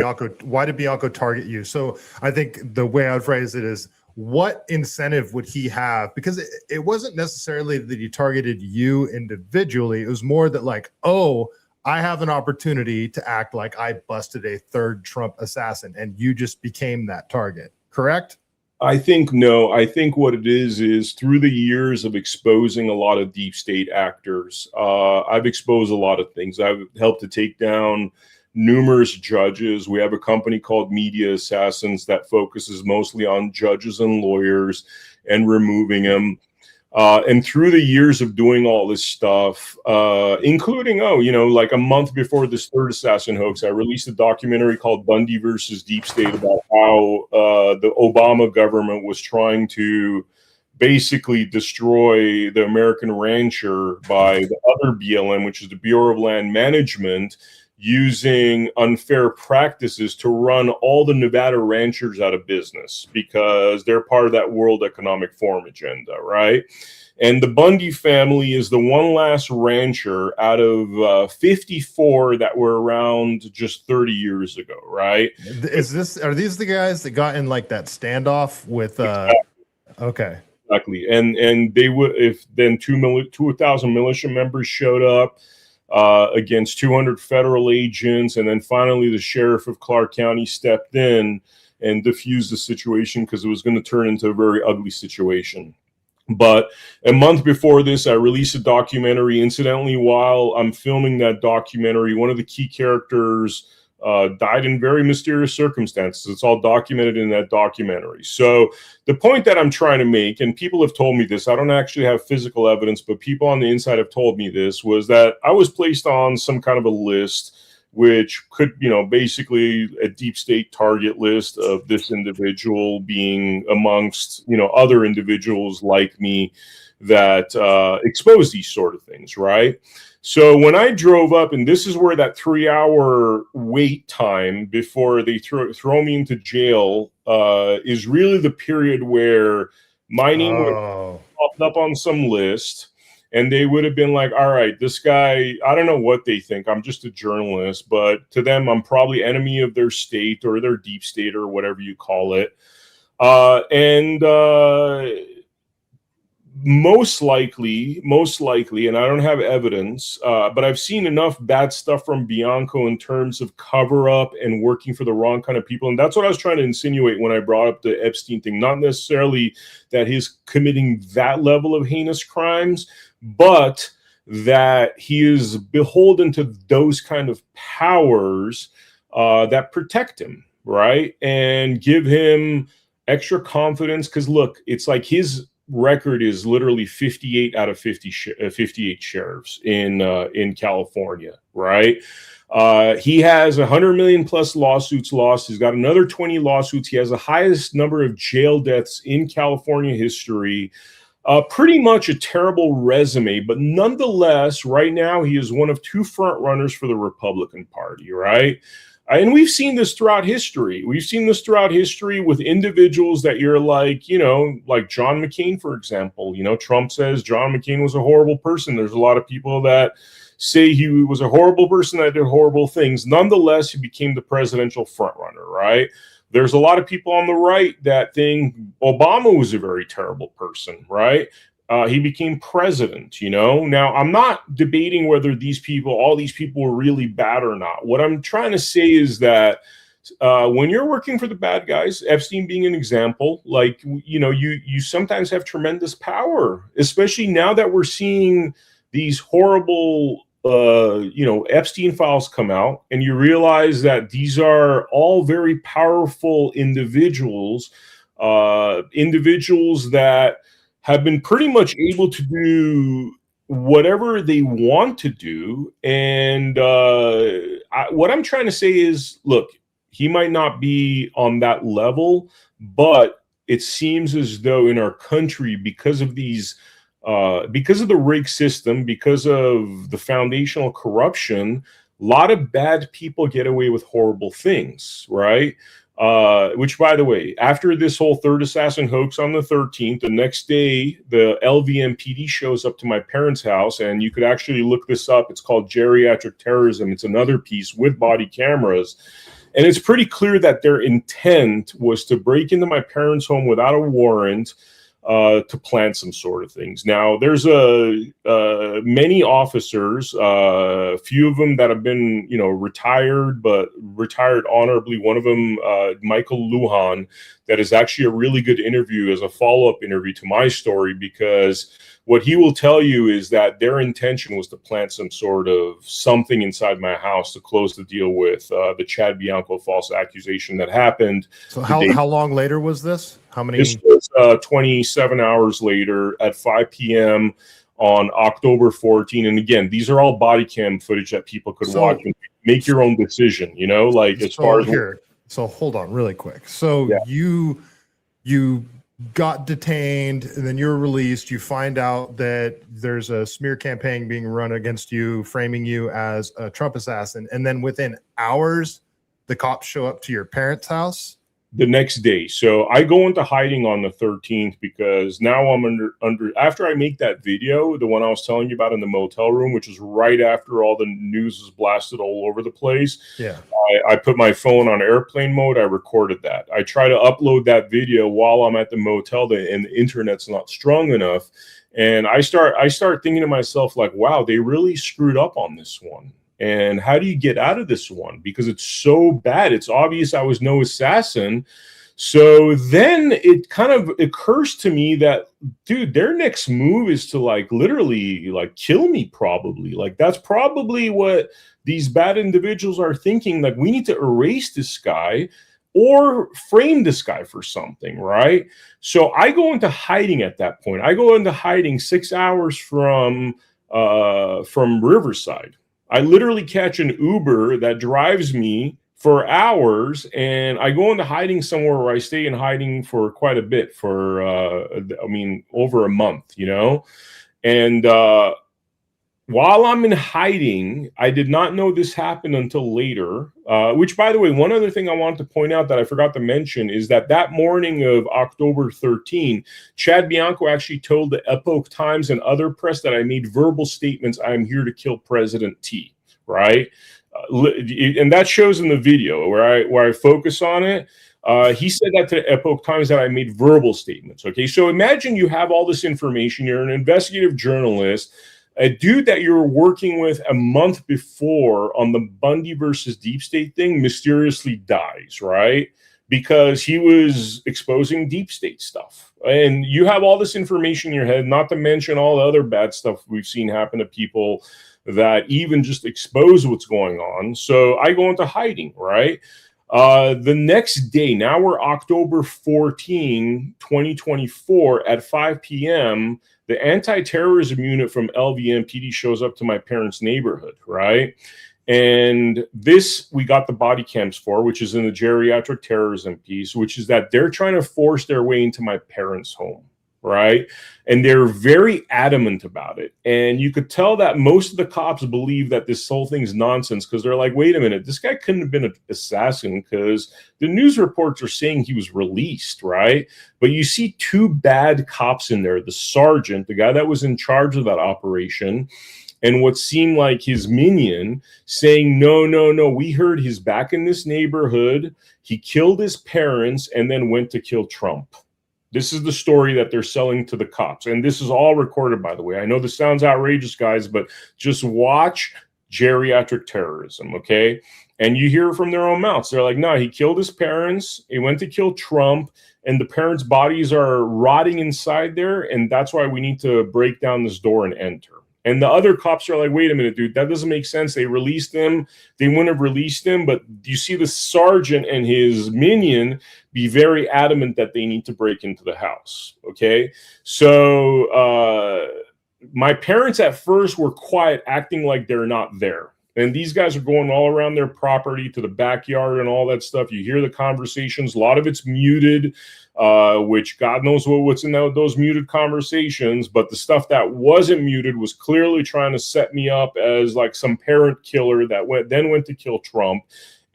Bianco target you? So I think the way I'd phrase it is, what incentive would he have? Because it wasn't necessarily that he targeted you individually. It was more that like, oh, I have an opportunity to act like I busted a third Trump assassin and you just became that target. Correct? I think no. I think what it is through the years of exposing a lot of deep state actors, I've exposed a lot of things. I've helped to take down numerous judges. We have a company called Media Assassins that focuses mostly on judges and lawyers and removing them. And through the years of doing all this stuff, including, like a month before this third assassin hoax, I released a documentary called Bundy versus Deep State about how the Obama government was trying to basically destroy the American rancher by the other BLM, which is the Bureau of Land Management, using unfair practices to run all the Nevada ranchers out of business because they're part of that World Economic Forum agenda, right? And the Bundy family is the one last rancher out of 54 that were around just 30 years ago, right? Are these the guys that got in like that standoff with okay. Exactly. And they would, if then 2,000 militia members showed up against 200 federal agents, and then finally the sheriff of Clark County stepped in and diffused the situation because it was going to turn into a very ugly situation. But a month before this, I released a documentary. Incidentally, while I'm filming that documentary, one of the key characters died in very mysterious circumstances. It's all documented in that documentary. So the point that I'm trying to make, and people have told me this, I don't actually have physical evidence, but people on the inside have told me this, was that I was placed on some kind of a list, which could, basically a deep state target list of this individual being amongst, other individuals like me that expose these sort of things, right? So when I drove up, and this is where that 3-hour wait time before they throw me into jail is really the period where my name would have popped up on some list, and they would have been like, all right, this guy, I don't know what they think. I'm just a journalist, but to them, I'm probably enemy of their state or their deep state or whatever you call it. Most likely, and I don't have evidence, but I've seen enough bad stuff from Bianco in terms of cover up and working for the wrong kind of people. And that's what I was trying to insinuate when I brought up the Epstein thing. Not necessarily that he's committing that level of heinous crimes, but that he is beholden to those kind of powers that protect him, right? And give him extra confidence. Because look, it's like his record is literally 58 out of 58 sheriffs in California, right? He has 100 million plus lawsuits lost. He's got another 20 lawsuits. He has the highest number of jail deaths in California history. Pretty much a terrible resume, but nonetheless, right now he is one of two front runners for the Republican Party, right? And we've seen this throughout history. We've seen this throughout history with individuals that you're like, like John McCain, for example. Trump says John McCain was a horrible person. There's a lot of people that say he was a horrible person that did horrible things. Nonetheless, he became the presidential frontrunner, right? There's a lot of people on the right that think Obama was a very terrible person, right? He became president, Now, I'm not debating whether all these people were really bad or not. What I'm trying to say is that when you're working for the bad guys, Epstein being an example, like, you sometimes have tremendous power, especially now that we're seeing these horrible Epstein files come out, and you realize that these are all very powerful individuals that have been pretty much able to do whatever they want to do. And what I'm trying to say is, look, he might not be on that level, but it seems as though in our country, because of these because of the rigged system, because of the foundational corruption, a lot of bad people get away with horrible things, right? Which, by the way, after this whole third assassin hoax on the 13th, the next day, the LVMPD shows up to my parents' house, and you could actually look this up. It's called Geriatric Terrorism. It's another piece with body cameras. And it's pretty clear that their intent was to break into my parents' home without a warrant, to plant some sort of things. Now, there's many officers, a few of them that have been, retired, but retired honorably. One of them, Michael Lujan, that is actually a really good interview as a follow-up interview to my story, because what he will tell you is that their intention was to plant some sort of something inside my house to close the deal with the Chad Bianco false accusation that happened. So how long later was this? How many? This was 27 hours later at 5 p.m. on October 14. And again, these are all body cam footage that people could watch and make your own decision, like as far as here. So hold on really quick. So yeah. you got detained, and then you're released. You find out that there's a smear campaign being run against you, framing you as a Trump assassin. And then within hours, the cops show up to your parents' house. The next day. So I go into hiding on the 13th because now I'm under after I make that video, the one I was telling you about in the motel room, which is right after all the news was blasted all over the place. Yeah. I put my phone on airplane mode. I recorded that. I try to upload that video while I'm at the motel and the internet's not strong enough. And I start thinking to myself, like, wow, they really screwed up on this one. And how do you get out of this one? Because it's so bad. It's obvious I was no assassin. So then it kind of occurs to me that, dude, their next move is to like literally like kill me probably. Like that's probably what these bad individuals are thinking. Like we need to erase this guy or frame this guy for something, right? So I go into hiding at that point. I go into hiding 6 hours from Riverside. I literally catch an Uber that drives me for hours, and I go into hiding somewhere where I stay in hiding for quite a bit for, over a month, you know? And while I'm in hiding, I did not know this happened until later, which, by the way, one other thing I wanted to point out that I forgot to mention is that morning of October 13, Chad Bianco actually told the Epoch Times and other press that I made verbal statements, I'm here to kill President T, right? And that shows in the video where I focus on it. He said that to the Epoch Times that I made verbal statements, okay? So imagine you have all this information, you're an investigative journalist, a dude that you were working with a month before on the Bundy versus Deep State thing mysteriously dies, right? Because he was exposing deep state stuff. And you have all this information in your head, not to mention all the other bad stuff we've seen happen to people that even just expose what's going on. So I go into hiding, right? The next day, now we're October 14, 2024 at 5 p.m., the anti-terrorism unit from LVMPD shows up to my parents' neighborhood, right? And this we got the body cams for, which is in the geriatric terrorism piece, which is that they're trying to force their way into my parents' home, right? And they're very adamant about it. And you could tell that most of the cops believe that this whole thing's nonsense because they're like, wait a minute, this guy couldn't have been an assassin because the news reports are saying he was released, right? But you see two bad cops in there, the sergeant, the guy that was in charge of that operation, and what seemed like his minion saying, no, we heard he's back in this neighborhood. He killed his parents and then went to kill Trump. This is the story that they're selling to the cops. And this is all recorded, by the way. I know this sounds outrageous, guys, but just watch geriatric terrorism, okay? And you hear from their own mouths. They're like, no, he killed his parents. He went to kill Trump. And the parents' bodies are rotting inside there. And that's why we need to break down this door and enter. And the other cops are like, wait a minute, dude, that doesn't make sense. They released him. They wouldn't have released him. But you see the sergeant and his minion be very adamant that they need to break into the house. Okay. So my parents at first were quiet, acting like they're not there. And these guys are going all around their property to the backyard and all that stuff. You hear the conversations. A lot of it's muted, which God knows what's in those muted conversations. But the stuff that wasn't muted was clearly trying to set me up as like some parent killer that went to kill Trump.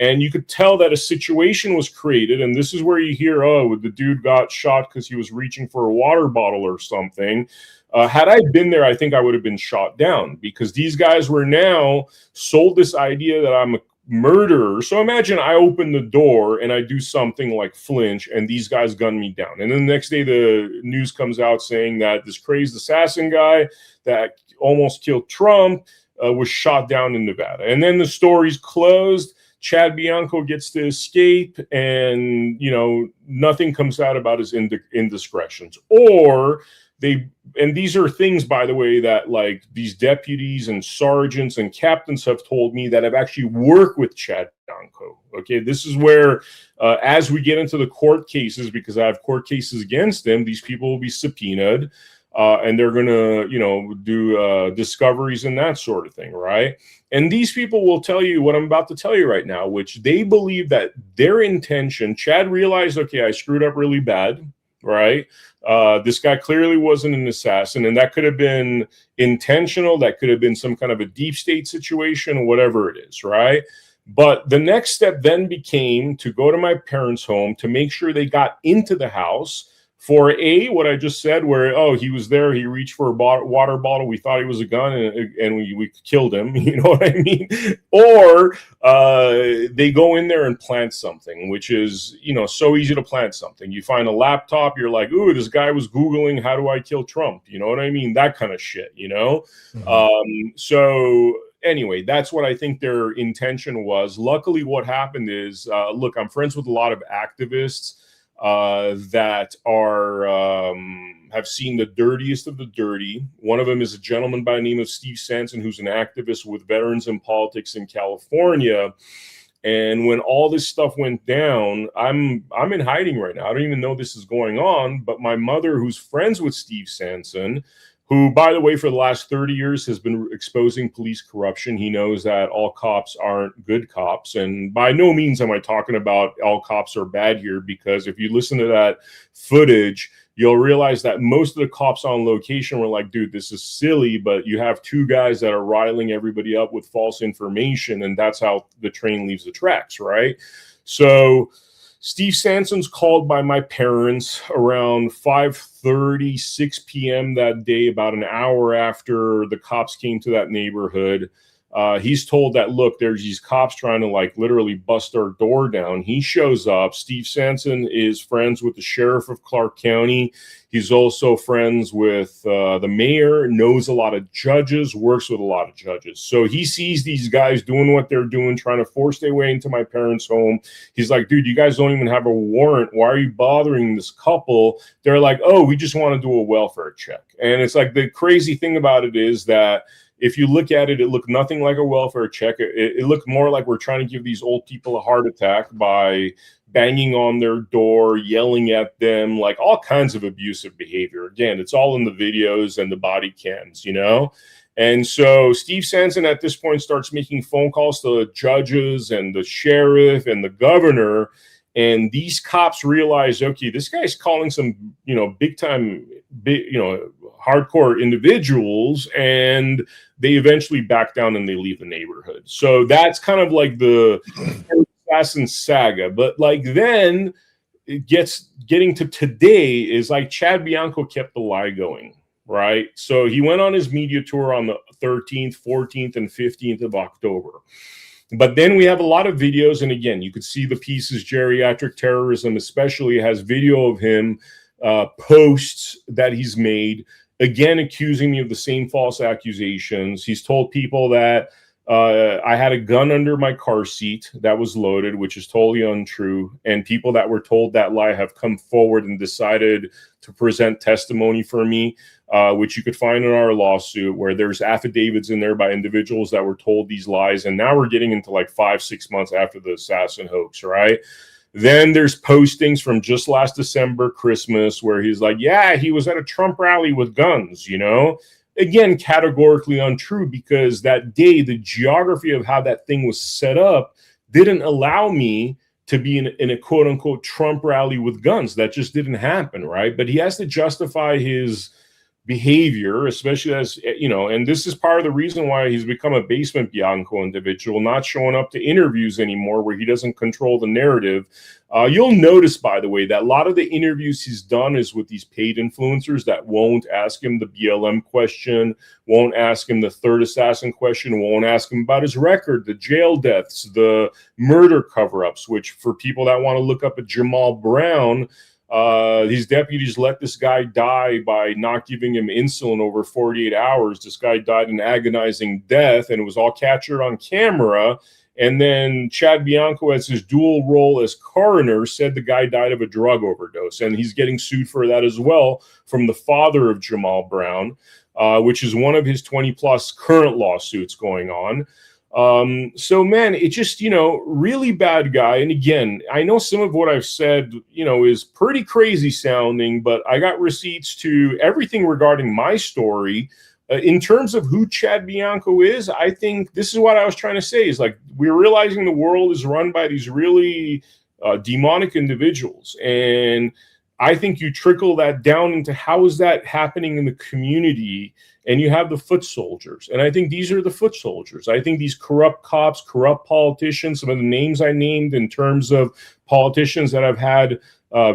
And you could tell that a situation was created. And this is where you hear, oh, the dude got shot because he was reaching for a water bottle or something. Had I been there, I think I would have been shot down because these guys were now sold this idea that I'm a murderer. So imagine I open the door and I do something like flinch and these guys gun me down. And then the next day, the news comes out saying that this crazed assassin guy that almost killed Trump was shot down in Nevada. And then the story's closed. Chad Bianco gets to escape and, you know, nothing comes out about his indiscretions. Or and these are things, by the way, that like these deputies and sergeants and captains have told me that have actually worked with Chad Bianco. Okay, this is where as we get into the court cases, because I have court cases against them, these people will be subpoenaed and they're going to, you know, do discoveries and that sort of thing, right? And these people will tell you what I'm about to tell you right now, which they believe that their intention, Chad realized, okay, I screwed up really bad. right? This guy clearly wasn't an assassin, and that could have been intentional. That could have been some kind of a deep state situation, whatever it is, right? But the next step then became to go to my parents' home to make sure they got into the house for what I just said, where, oh, he was there, he reached for a water bottle, we thought he was a gun, and we killed him, you know what I mean? Or they go in there and plant something, which is, you know, so easy to plant something. You find a laptop, you're like, ooh, this guy was Googling, how do I kill Trump? You know what I mean? That kind of shit, you know? So anyway, that's what I think their intention was. Luckily, what happened is, look, I'm friends with a lot of activists that are have seen the dirtiest of the dirty. One of them is a gentleman by the name of Steve Sanson, who's an activist with Veterans in Politics in California. And when all this stuff went down, I'm in hiding right now. I don't even know this is going on. But my mother, who's friends with Steve Sanson, who, by the way, for the last 30 years has been exposing police corruption. He knows that all cops aren't good cops. And by no means am I talking about all cops are bad here, because if you listen to that footage, you'll realize that most of the cops on location were like, dude, this is silly, but you have two guys that are riling everybody up with false information, and that's how the train leaves the tracks, right? So Steve Sanson's called by my parents around 5:30, 6 p.m. that day, about an hour after the cops came to that neighborhood. He's told that, look, there's these cops trying to like literally bust our door down. He shows up. Steve Sanson is friends with the sheriff of Clark County. He's also friends with the mayor, knows a lot of judges, works with a lot of judges. So he sees these guys doing what they're doing, trying to force their way into my parents' home. He's like, dude, you guys don't even have a warrant. Why are you bothering this couple? They're like, oh, we just want to do a welfare check. And it's like, the crazy thing about it is that if you look at it, it looked nothing like a welfare check. It looked more like we're trying to give these old people a heart attack by banging on their door, yelling at them, like all kinds of abusive behavior. Again, it's all in the videos and the body cams, you know? And so Steve Sanson at this point starts making phone calls to the judges and the sheriff and the governor. And these cops realize, okay, this guy's calling some, you know, big time, hardcore individuals, and they eventually back down and they leave the neighborhood. So that's kind of like the assassin saga. But like then it getting to today is like Chad Bianco kept the lie going, right? So he went on his media tour on the 13th, 14th, and 15th of October. But then we have a lot of videos, and again, you could see the pieces. Geriatric Terrorism especially has video of him, posts that he's made, again accusing me of the same false accusations. He's told people that I had a gun under my car seat that was loaded, which is totally untrue. And people that were told that lie have come forward and decided to present testimony for me, which you could find in our lawsuit, where there's affidavits in there by individuals that were told these lies. And now we're getting into like 5-6 months after the assassin hoax, right? Then there's postings from just last December, Christmas, where he's like, yeah, he was at a Trump rally with guns, you know? Again, categorically untrue, because that day, the geography of how that thing was set up didn't allow me to be in a quote unquote Trump rally with guns. That just didn't happen, right? But he has to justify his behavior, especially as, you know, and this is part of the reason why he's become a basement Bianco individual, not showing up to interviews anymore where he doesn't control the narrative. You'll notice, by the way, that a lot of the interviews he's done is with these paid influencers that won't ask him the BLM question, won't ask him the third assassin question, won't ask him about his record, the jail deaths, the murder cover-ups, which for people that want to look up at Jamal Brown, these deputies let this guy die by not giving him insulin over 48 hours. This guy died an agonizing death, and it was all captured on camera. And then Chad Bianco, as his dual role as coroner, said the guy died of a drug overdose. And he's getting sued for that as well from the father of Jamal Brown, which is one of his 20-plus current lawsuits going on. So man, it just, you know, really bad guy. And again, I know some of what I've said, you know, is pretty crazy sounding, but I got receipts to everything regarding my story. In terms of who Chad Bianco is, I think this is what I was trying to say, is like, we're realizing the world is run by these really demonic individuals. And I think you trickle that down into how is that happening in the community, and you have the foot soldiers. And I think these are the foot soldiers. I think these corrupt cops, corrupt politicians, some of the names I named in terms of politicians that have had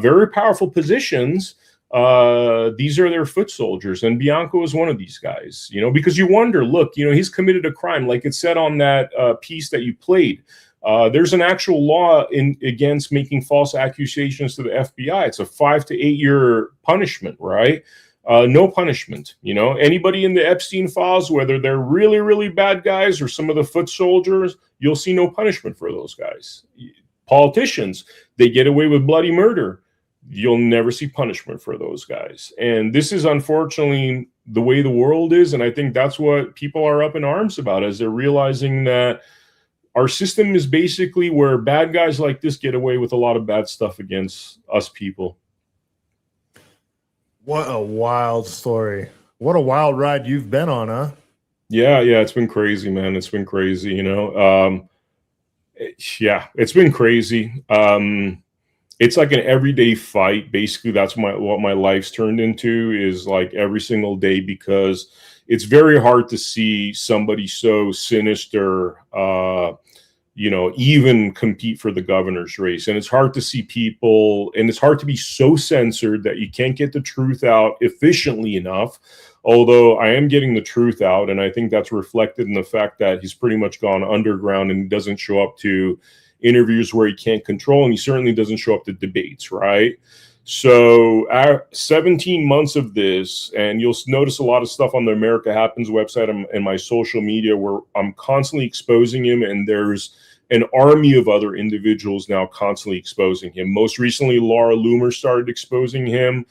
very powerful positions, these are their foot soldiers. And Bianco is one of these guys, you know, because you wonder, look, you know, he's committed a crime. Like it said on that piece that you played. There's an actual law against making false accusations to the FBI. It's a 5 to 8 year punishment, right? No punishment. You know, anybody in the Epstein files, whether they're really, really bad guys or some of the foot soldiers, you'll see no punishment for those guys. Politicians, they get away with bloody murder. You'll never see punishment for those guys. And this is unfortunately the way the world is. And I think that's what people are up in arms about, as they're realizing that our system is basically where bad guys like this get away with a lot of bad stuff against us people. What a wild story. What a wild ride you've been on, huh? Yeah, it's been crazy, man. It's been crazy, you know. Yeah, it's been crazy. It's like an everyday fight. Basically, that's what my life's turned into, is like every single day, because it's very hard to see somebody so sinister, you know, even compete for the governor's race. And it's hard to see people, and it's hard to be so censored that you can't get the truth out efficiently enough. Although I am getting the truth out, and I think that's reflected in the fact that he's pretty much gone underground and doesn't show up to interviews where he can't control, and he certainly doesn't show up to debates, right? So 17 months of this, and you'll notice a lot of stuff on the America Happens website and my social media where I'm constantly exposing him, and there's an army of other individuals now constantly exposing him. Most recently, Laura Loomer started exposing him.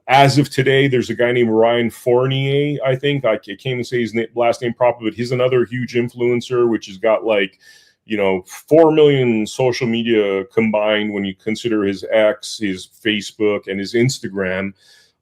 As of today, there's a guy named Ryan Fournier, I think. I can't even say his last name properly, but he's another huge influencer, which has got like, you know, 4 million social media combined when you consider his X, his Facebook, and his Instagram.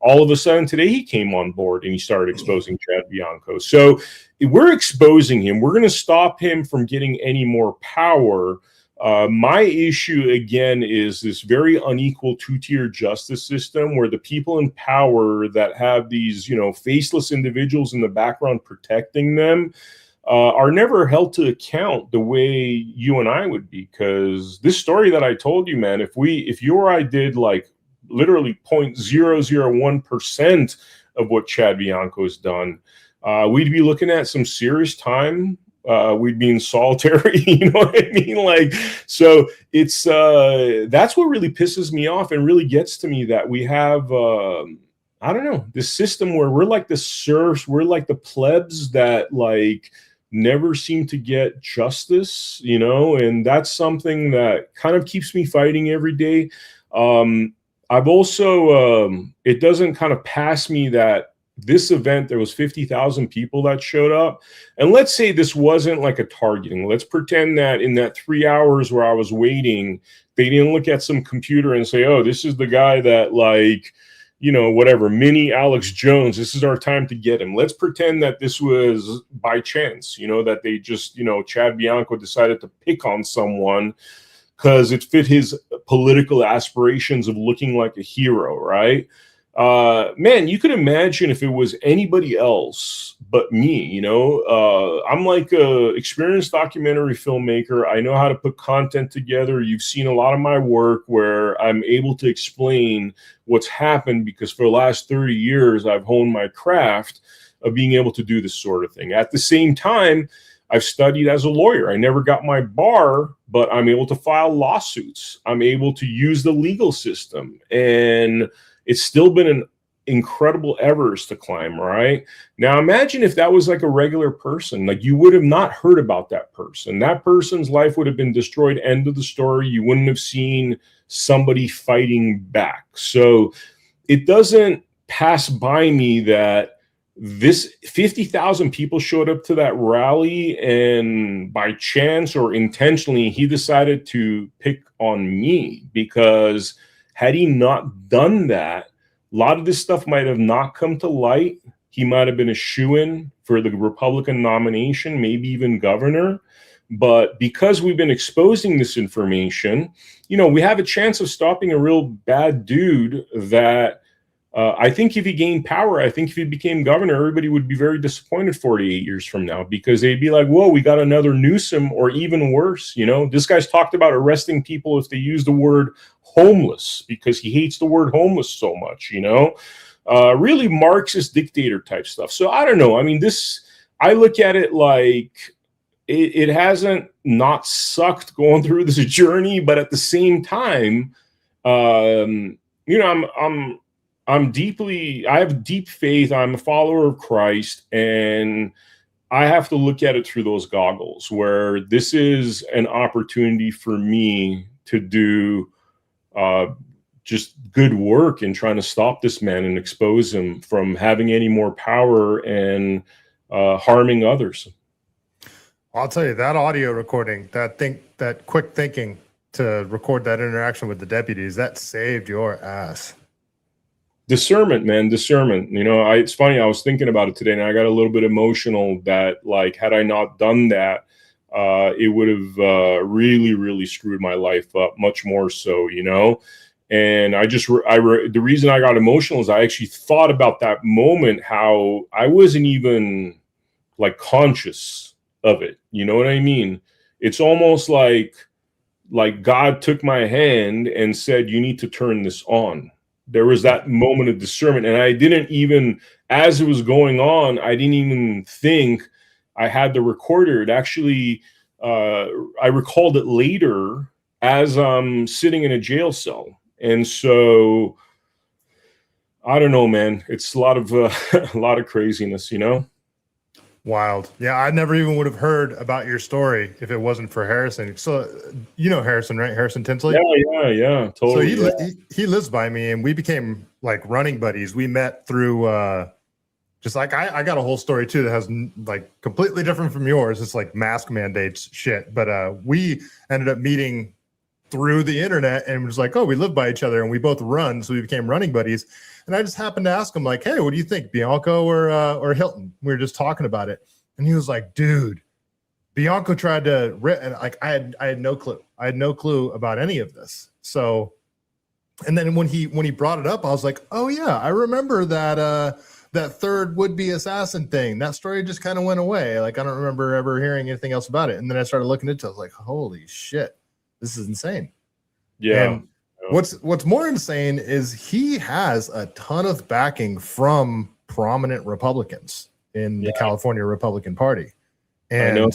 All of a sudden today he came on board and he started exposing Chad Bianco. So we're exposing him. We're going to stop him from getting any more power. My issue, again, is this very unequal two-tier justice system where the people in power that have these, you know, faceless individuals in the background protecting them are never held to account the way you and I would be. Because this story that I told you, man, if you or I did like literally 0.001% of what Chad Bianco has done, we'd be looking at some serious time. We'd be in solitary, you know what I mean? Like, so it's, that's what really pisses me off and really gets to me, that we have, I don't know, this system where we're like the serfs, we're like the plebs that like never seem to get justice, you know, and that's something that kind of keeps me fighting every day. I've also, it doesn't kind of pass me that this event, there was 50,000 people that showed up. And let's say this wasn't like a targeting. Let's pretend that in that 3 hours where I was waiting, they didn't look at some computer and say, oh, this is the guy that like, you know, whatever, mini Alex Jones, this is our time to get him. Let's pretend that this was by chance, you know, that they just, you know, Chad Bianco decided to pick on someone because it fit his political aspirations of looking like a hero, right? Man, you could imagine if it was anybody else but me, you know. I'm like a experienced documentary filmmaker. I know how to put content together. You've seen a lot of my work where I'm able to explain what's happened because for the last 30 years, I've honed my craft of being able to do this sort of thing. At the same time, I've studied as a lawyer. I never got my bar, but I'm able to file lawsuits. I'm able to use the legal system, and it's still been an incredible Everest to climb, right? Now, imagine if that was like a regular person, like you would have not heard about that person. That person's life would have been destroyed. End of the story. You wouldn't have seen somebody fighting back. So it doesn't pass by me that this 50,000 people showed up to that rally, and by chance or intentionally, he decided to pick on me, because had he not done that, a lot of this stuff might have not come to light. He might have been a shoo-in for the Republican nomination, maybe even governor. But because we've been exposing this information, we have a chance of stopping a real bad dude that I think if he gained power, I think if he became governor, everybody would be very disappointed 48 years from now, because they'd be like, whoa, we got another Newsom, or even worse. This guy's talked about arresting people if they use the word homeless, because he hates the word homeless so much, really Marxist dictator type stuff. So I don't know. I mean, I look at it like it hasn't not sucked going through this journey, but at the same time, I have deep faith. I'm a follower of Christ, and I have to look at it through those goggles, where this is an opportunity for me to do just good work in trying to stop this man and expose him from having any more power and harming others. I'll tell you, that audio recording, that quick thinking to record that interaction with the deputies, that saved your ass. Discernment, man, discernment. It's funny. I was thinking about it today, and I got a little bit emotional that, like, had I not done that, it would have really, really screwed my life up much more so, And the reason I got emotional is I actually thought about that moment, how I wasn't even like conscious of it. You know what I mean? It's almost like God took my hand and said, you need to turn this on. There was that moment of discernment, and I didn't even, as it was going on, I didn't even think I had the recorder. It actually, I recalled it later as I'm sitting in a jail cell. And so, I don't know, man. It's a lot of craziness, Wild. Yeah, I never even would have heard about your story if it wasn't for Harrison. So, Harrison, right? Harrison Tinsley? Yeah, totally. So he lives by me, and we became like running buddies. We met through just like I got a whole story too that has like completely different from yours. It's like mask mandates shit. But we ended up meeting through the internet, and it was like, oh, we live by each other and we both run. So we became running buddies. And I just happened to ask him, like, hey, what do you think, Bianco or Hilton? We were just talking about it. And he was like, dude, Bianco tried to, and like, I had no clue. I had no clue about any of this. So, and then when he brought it up, I was like, oh yeah, I remember that third would-be assassin thing. That story just kind of went away. Like, I don't remember ever hearing anything else about it. And then I started looking into it. I was like, holy shit, this is insane. Yeah. And what's more insane is he has a ton of backing from prominent Republicans in the California Republican Party. And I know.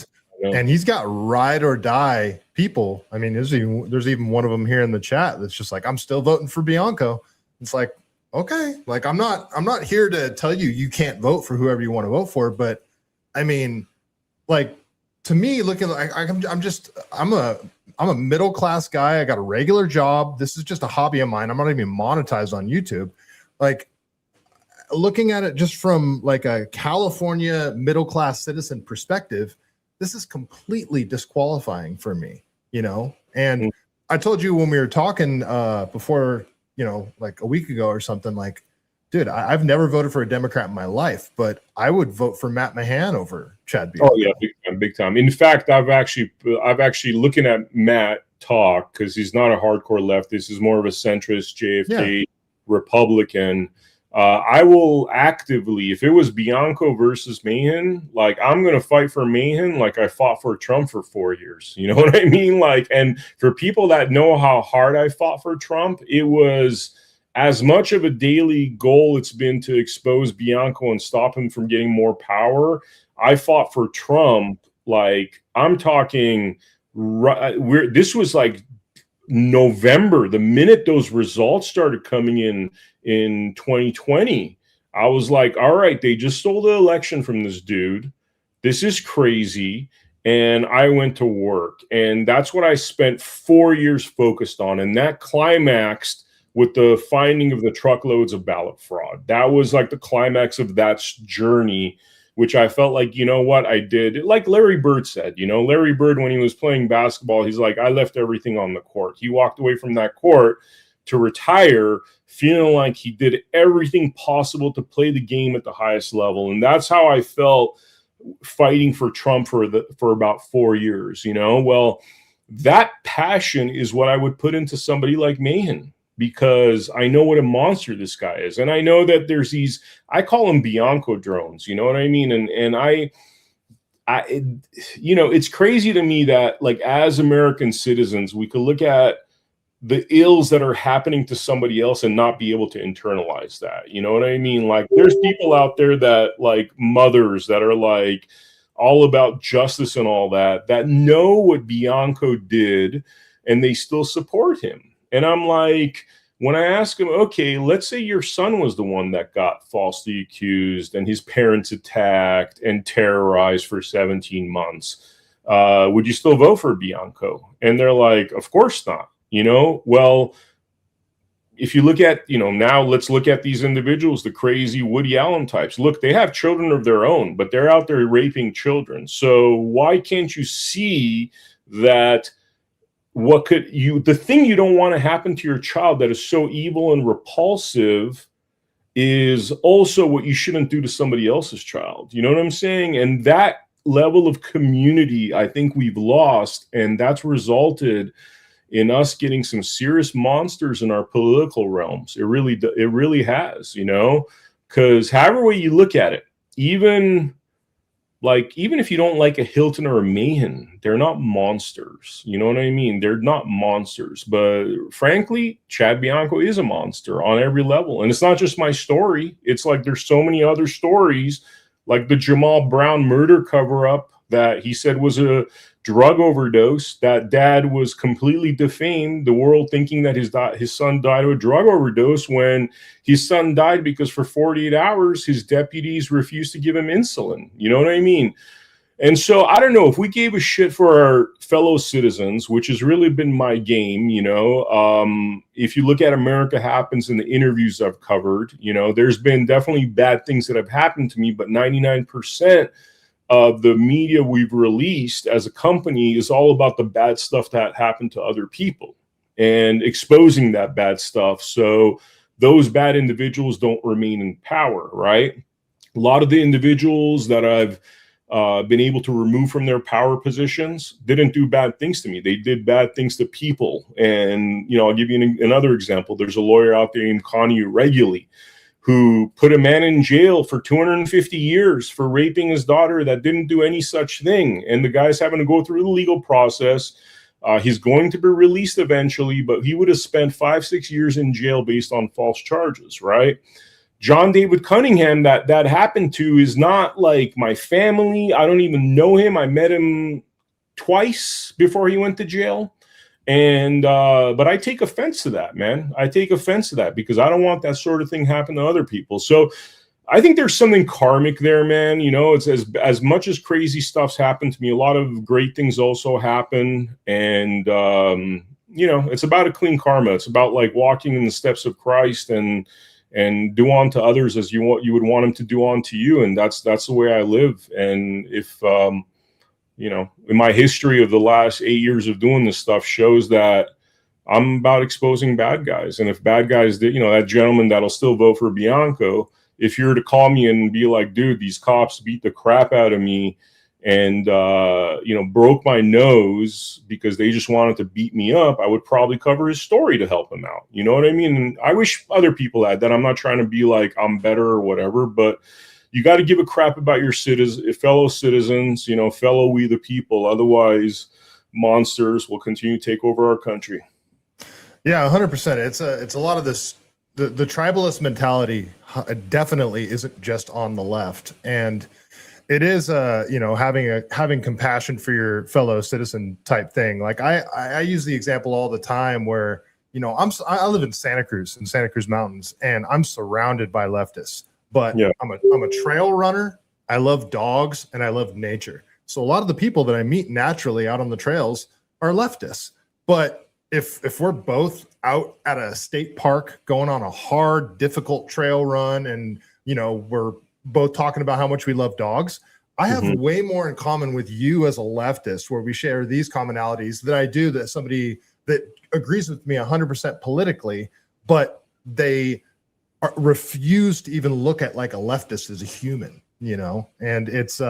And he's got ride or die people. I mean, there's even one of them here in the chat that's just like, I'm still voting for Bianco. It's like, okay, like I'm not here to tell you can't vote for whoever you want to vote for, but I mean, like, to me, looking like I'm a middle class guy. I got a regular job. This is just a hobby of mine. I'm not even monetized on YouTube. Like, looking at it just from like a California middle class citizen perspective, this is completely disqualifying for me, And I told you when we were talking before, like a week ago or something, like, dude, I've never voted for a Democrat in my life, but I would vote for Matt Mahan over Chad Bianco. Oh yeah, big time. In fact, I've actually looking at Matt talk, because he's not a hardcore leftist. He's more of a centrist JFK Republican. I will actively, if it was Bianco versus Mahan, like, I'm going to fight for Mahan like I fought for Trump for 4 years. You know what I mean? Like, and for people that know how hard I fought for Trump, it was as much of a daily goal it's been to expose Bianco and stop him from getting more power. I fought for Trump. Like, I'm talking, this was like November, the minute those results started coming in 2020, I was like, all right, they just stole the election from this dude. This is crazy. And I went to work. And that's what I spent 4 years focused on. And that climaxed with the finding of the truckloads of ballot fraud. That was like the climax of that journey, which I felt like, you know what, I did. Like Larry Bird said, Larry Bird, when he was playing basketball, he's like, I left everything on the court. He walked away from that court to retire, feeling like he did everything possible to play the game at the highest level. And that's how I felt fighting for Trump for about 4 years, you know? Well, that passion is what I would put into somebody like Mahan, because I know what a monster this guy is. And I know that there's these, I call them Bianco drones, you know what I mean? And I, you know, it's crazy to me that, like, as American citizens, we could look at the ills that are happening to somebody else and not be able to internalize that. You know what I mean? Like, there's people out there that, like, mothers that are like all about justice and all that, that know what Bianco did and they still support him. And I'm like, when I ask him, okay, let's say your son was the one that got falsely accused and his parents attacked and terrorized for 17 months, would you still vote for Bianco? And they're like, of course not. You know, well, if you look at, you know, now let's look at these individuals, the crazy Woody Allen types. Look, they have children of their own, but they're out there raping children. So why can't you see that the thing you don't want to happen to your child that is so evil and repulsive is also what you shouldn't do to somebody else's child. You know what I'm saying? And that level of community, I think we've lost, and that's resulted in us getting some serious monsters in our political realms. It really has, you know, because however way you look at it, even if you don't like a Hilton or a Mahan, they're not monsters. You know what I mean? They're not monsters. But frankly, Chad Bianco is a monster on every level. And it's not just my story. It's like there's so many other stories, like the Jamal Brown murder cover-up that he said was a drug overdose. That dad was completely defamed, the world thinking that his son died of a drug overdose, when his son died because for 48 hours his deputies refused to give him insulin. You know what I mean? And so I don't know if we gave a shit for our fellow citizens, which has really been my game. You know, if you look at America Happens and the interviews I've covered, you know, there's been definitely bad things that have happened to me, but 99% of the media we've released as a company is all about the bad stuff that happened to other people and exposing that bad stuff, so those bad individuals don't remain in power, right? A lot of the individuals that I've been able to remove from their power positions didn't do bad things to me. They did bad things to people. And, you know, I'll give you another example. There's a lawyer out there named Connie Reguli, who put a man in jail for 250 years for raping his daughter that didn't do any such thing. And the guy's having to go through the legal process. He's going to be released eventually, but he would have spent 5-6 years in jail based on false charges, right? John David Cunningham, that happened to, is not like my family. I don't even know him. I met him twice before he went to jail. And, but I take offense to that, man. I take offense to that because I don't want that sort of thing happen to other people. So I think there's something karmic there, man. You know, it's as much as crazy stuff's happened to me, a lot of great things also happen. And, you know, it's about a clean karma. It's about like walking in the steps of Christ and do unto others as you would want them to do unto you. And that's the way I live. And if, you know, in my history of the last 8 years of doing this stuff shows that I'm about exposing bad guys. And if bad guys did, you know, that gentleman that'll still vote for Bianco, if you were to call me and be like, dude, these cops beat the crap out of me and, you know, broke my nose because they just wanted to beat me up, I would probably cover his story to help him out. You know what I mean? And I wish other people had that. I'm not trying to be like, I'm better or whatever, but you got to give a crap about your fellow citizens, you know, fellow we the people. Otherwise, monsters will continue to take over our country. Yeah, 100%. It's a lot of this. The tribalist mentality definitely isn't just on the left, and it is you know, having compassion for your fellow citizen type thing. Like I use the example all the time where, you know, I live in Santa Cruz Mountains, and I'm surrounded by leftists. But yeah. I'm a trail runner. I love dogs and I love nature. So a lot of the people that I meet naturally out on the trails are leftists. But if we're both out at a state park going on a hard, difficult trail run, and you know, we're both talking about how much we love dogs, I have way more in common with you as a leftist, where we share these commonalities that I do that somebody that agrees with me 100% politically, but they refuse to even look at like a leftist as a human, you know. And it's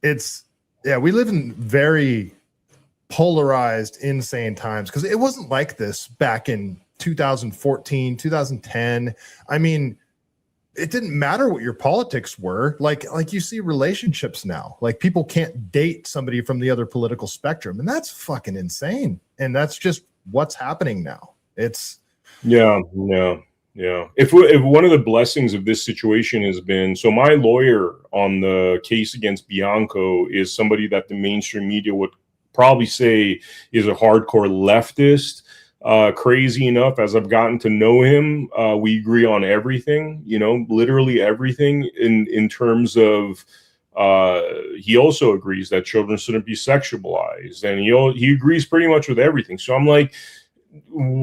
we live in very polarized, insane times, because it wasn't like this back in 2014, 2010. I mean, it didn't matter what your politics were. Like you see relationships now, like people can't date somebody from the other political spectrum, and that's fucking insane. And that's just what's happening now. It's Yeah. If one of the blessings of this situation has been, so my lawyer on the case against Bianco is somebody that the mainstream media would probably say is a hardcore leftist. Crazy enough, as I've gotten to know him, we agree on everything, literally everything in terms of, he also agrees that children shouldn't be sexualized, and he agrees pretty much with everything. So I'm like,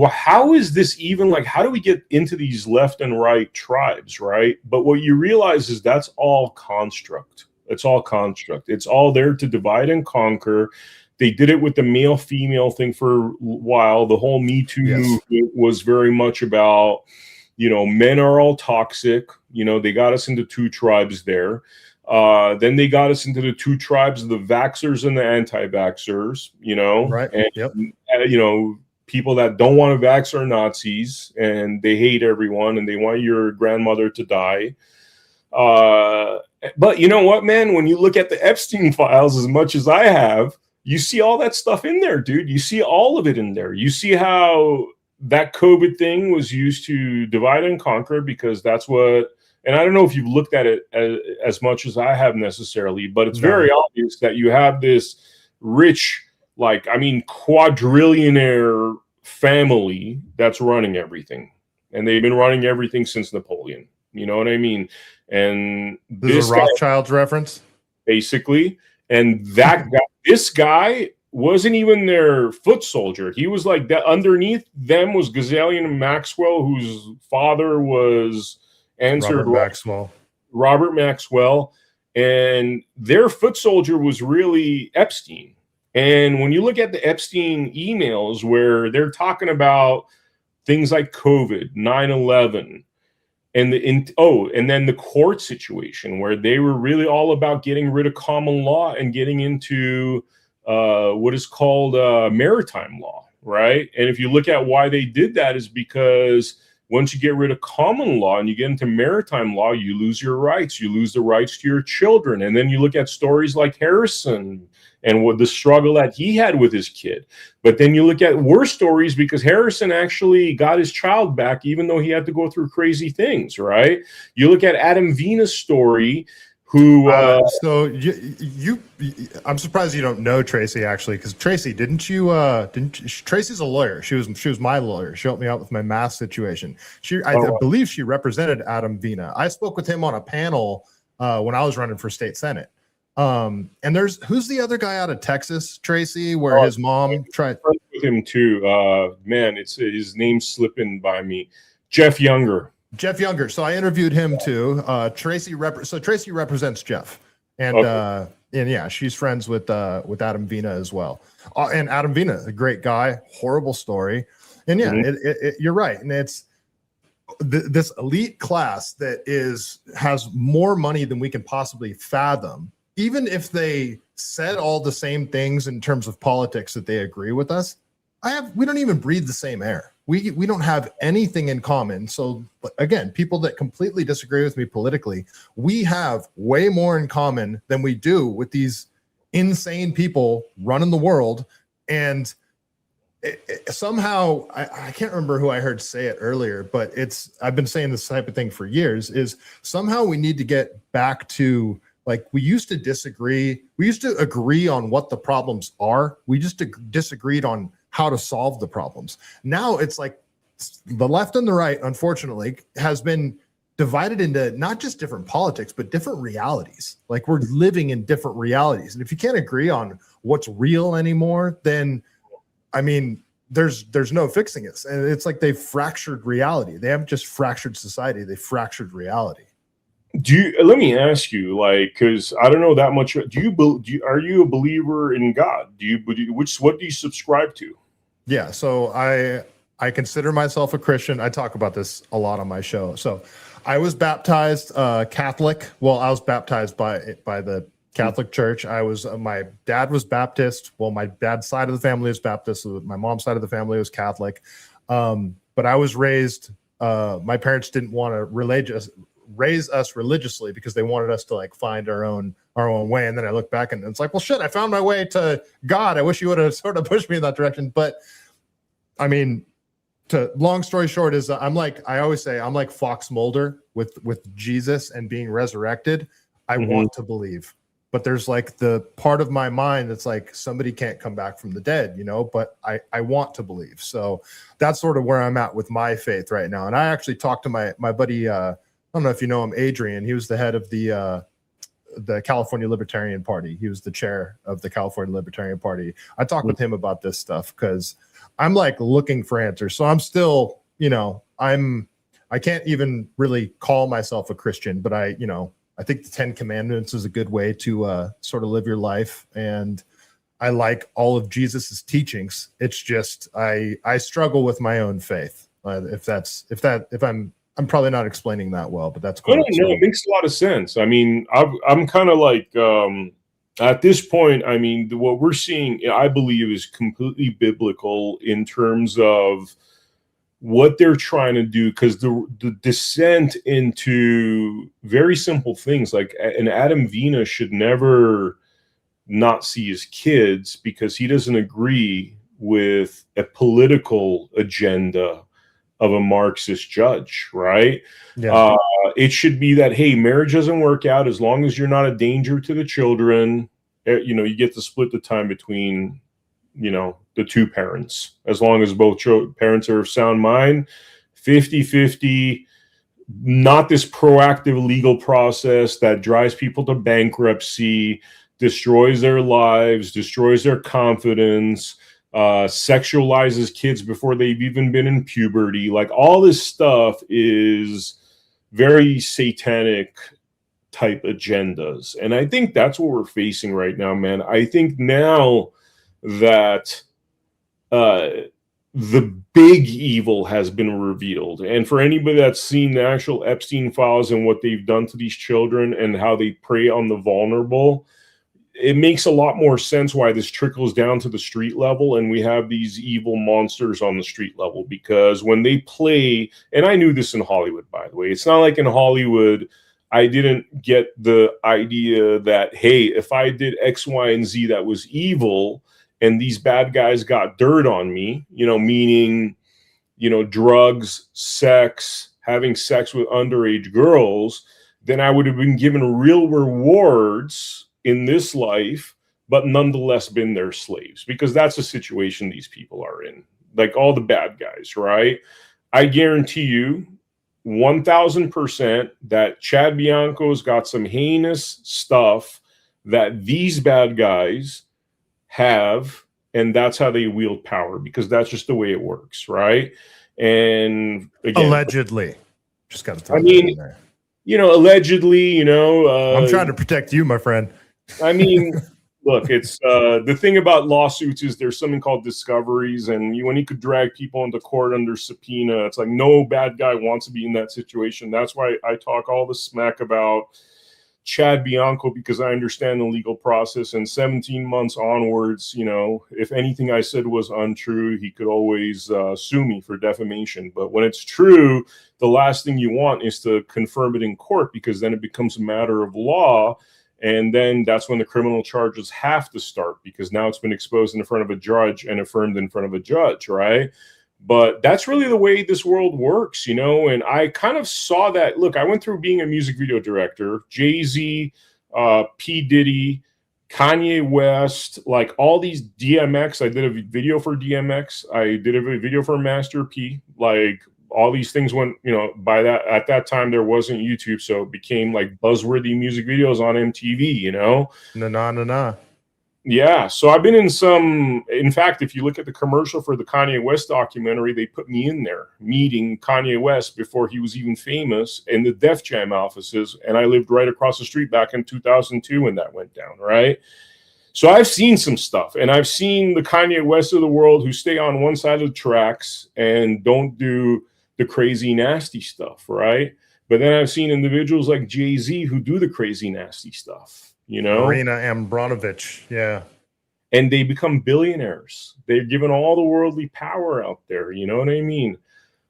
how is this even, like, how do we get into these left and right tribes, right? But what you realize is that's all construct. It's all construct. It's all there to divide and conquer. They did it with the male-female thing for a while. The whole Me Too movement was very much about, men are all toxic. They got us into two tribes there. Then they got us into the two tribes of the vaxxers and the anti-vaxxers, right. And, people that don't want to vax are Nazis, and they hate everyone, and they want your grandmother to die. But you know what, man? When you look at the Epstein files as much as I have, you see all that stuff in there, dude. You see all of it in there. You see how that COVID thing was used to divide and conquer, because that's what, and I don't know if you've looked at it as much as I have necessarily, but it's very obvious that you have this rich, quadrillionaire family that's running everything. And they've been running everything since Napoleon. You know what I mean? And this is a Rothschild's reference, basically. And that guy, this guy wasn't even their foot soldier. He was like that. Underneath them was Gazalian and Maxwell, whose father was Robert Maxwell. And their foot soldier was really Epstein. And when you look at the Epstein emails where they're talking about things like COVID, 9/11, and then the court situation where they were really all about getting rid of common law and getting into what is called maritime law, right? And if you look at why they did that, is because once you get rid of common law and you get into maritime law, you lose your rights. You lose the rights to your children. And then you look at stories like Harrison and what the struggle that he had with his kid. But then you look at worse stories, because Harrison actually got his child back, even though he had to go through crazy things, right? You look at Adam Vina's story, who... I'm surprised you don't know Tracy, actually, because Tracy, Tracy's a lawyer. She was my lawyer. She helped me out with my math situation. I believe she represented Adam Vina. I spoke with him on a panel when I was running for state senate. And who's the other guy out of Texas, Tracy, where his mom tried with him too. Man, his name's slipping by me. Jeff Younger. So I interviewed him too. Tracy represents Jeff, and yeah, she's friends with Adam Vina as well. And Adam Vina, a great guy, horrible story. And yeah, you're right. And it's this elite class that has more money than we can possibly fathom. Even if they said all the same things in terms of politics that they agree with us, we don't even breathe the same air. We don't have anything in common. So again, people that completely disagree with me politically, we have way more in common than we do with these insane people running the world. And somehow, I can't remember who I heard say it earlier, but I've been saying this type of thing for years, is somehow we need to get back to, like, we used to disagree. We used to agree on what the problems are. We just disagreed on how to solve the problems. Now it's like the left and the right, unfortunately, has been divided into not just different politics, but different realities. Like, we're living in different realities. And if you can't agree on what's real anymore, then, I mean, there's no fixing it. And it's like they've fractured reality. They haven't just fractured society, they fractured reality. Let me ask you, like, because I don't know that much. Are you a believer in God? What do you subscribe to? Yeah, so I consider myself a Christian. I talk about this a lot on my show. So I was baptized Catholic. Well, I was baptized by the Catholic Church. I was my dad was Baptist. Well, my dad's side of the family is Baptist. So my mom's side of the family was Catholic. But I was raised. My parents didn't want to raise us religiously because they wanted us to like find our own way. And then I look back and it's like, well, shit, I found my way to God. I wish you would have sort of pushed me in that direction. But I mean, long story short is I always say I'm like Fox Mulder with Jesus and being resurrected. I want to believe, but there's like the part of my mind that's like somebody can't come back from the dead, but I want to believe. So that's sort of where I'm at with my faith right now. And I actually talked to my buddy, I don't know if you know him, Adrian. He was the head of the California Libertarian Party. He was the chair of the California Libertarian Party. I talked with him about this stuff because I'm like looking for answers. So I'm still, I can't even really call myself a Christian, but I think the 10 Commandments is a good way to sort of live your life. And I like all of Jesus's teachings. It's just, I struggle with my own faith. I'm probably not explaining that well, but that's cool. No, it makes a lot of sense. I mean, I'm kind of like, at this point, I mean, what we're seeing, I believe, is completely biblical in terms of what they're trying to do, because the descent into very simple things like an Adam Vina should never not see his kids because he doesn't agree with a political agenda of a Marxist judge, right? Yeah. It should be that, hey, marriage doesn't work out as long as you're not a danger to the children. You get to split the time between, the two parents, as long as both parents are of sound mind, 50-50, not this proactive legal process that drives people to bankruptcy, destroys their lives, destroys their confidence, sexualizes kids before they've even been in puberty. Like all this stuff is very satanic type agendas. And I think that's what we're facing right now, man. I think now that the big evil has been revealed. And for anybody that's seen the actual Epstein files and what they've done to these children and how they prey on the vulnerable, it makes a lot more sense why this trickles down to the street level and we have these evil monsters on the street level. Because when they play, and I knew this in Hollywood, by the way, it's not like in Hollywood I didn't get the idea that, hey, if I did X, Y, and Z that was evil and these bad guys got dirt on me, meaning, drugs, sex, having sex with underage girls, then I would have been given real rewards in this life, but nonetheless been their slaves, because that's the situation these people are in. Like all the bad guys, right? I guarantee you 1000% that Chad Bianco's got some heinous stuff that these bad guys have, and that's how they wield power, because that's just the way it works, right? And again, allegedly, just got to throw that in there. Allegedly, I'm trying to protect you, my friend. I mean, look, it's the thing about lawsuits is there's something called discoveries, and when you could drag people into court under subpoena, it's like no bad guy wants to be in that situation. That's why I talk all the smack about Chad Bianco, because I understand the legal process, and 17 months onwards, if anything I said was untrue, he could always sue me for defamation. But when it's true, the last thing you want is to confirm it in court, because then it becomes a matter of law. And then that's when the criminal charges have to start, because now it's been exposed in front of a judge and affirmed in front of a judge, right? But that's really the way this world works, and I kind of saw that. Look, I went through being a music video director, Jay-Z, P. Diddy, Kanye West, like all these DMX. I did a video for DMX. I did a video for Master P. Like all these things went, at that time there wasn't YouTube, so it became like buzzworthy music videos on MTV, Nah. Yeah, so I've been in some. In fact, if you look at the commercial for the Kanye West documentary, they put me in there meeting Kanye West before he was even famous in the Def Jam offices, and I lived right across the street back in 2002 when that went down, right? So I've seen some stuff, and I've seen the Kanye West of the world who stay on one side of the tracks and don't do the crazy, nasty stuff, right? But then I've seen individuals like Jay-Z who do the crazy, nasty stuff. you know? Marina Abramovich. Yeah. And they become billionaires. They've given all the worldly power out there. You know what I mean?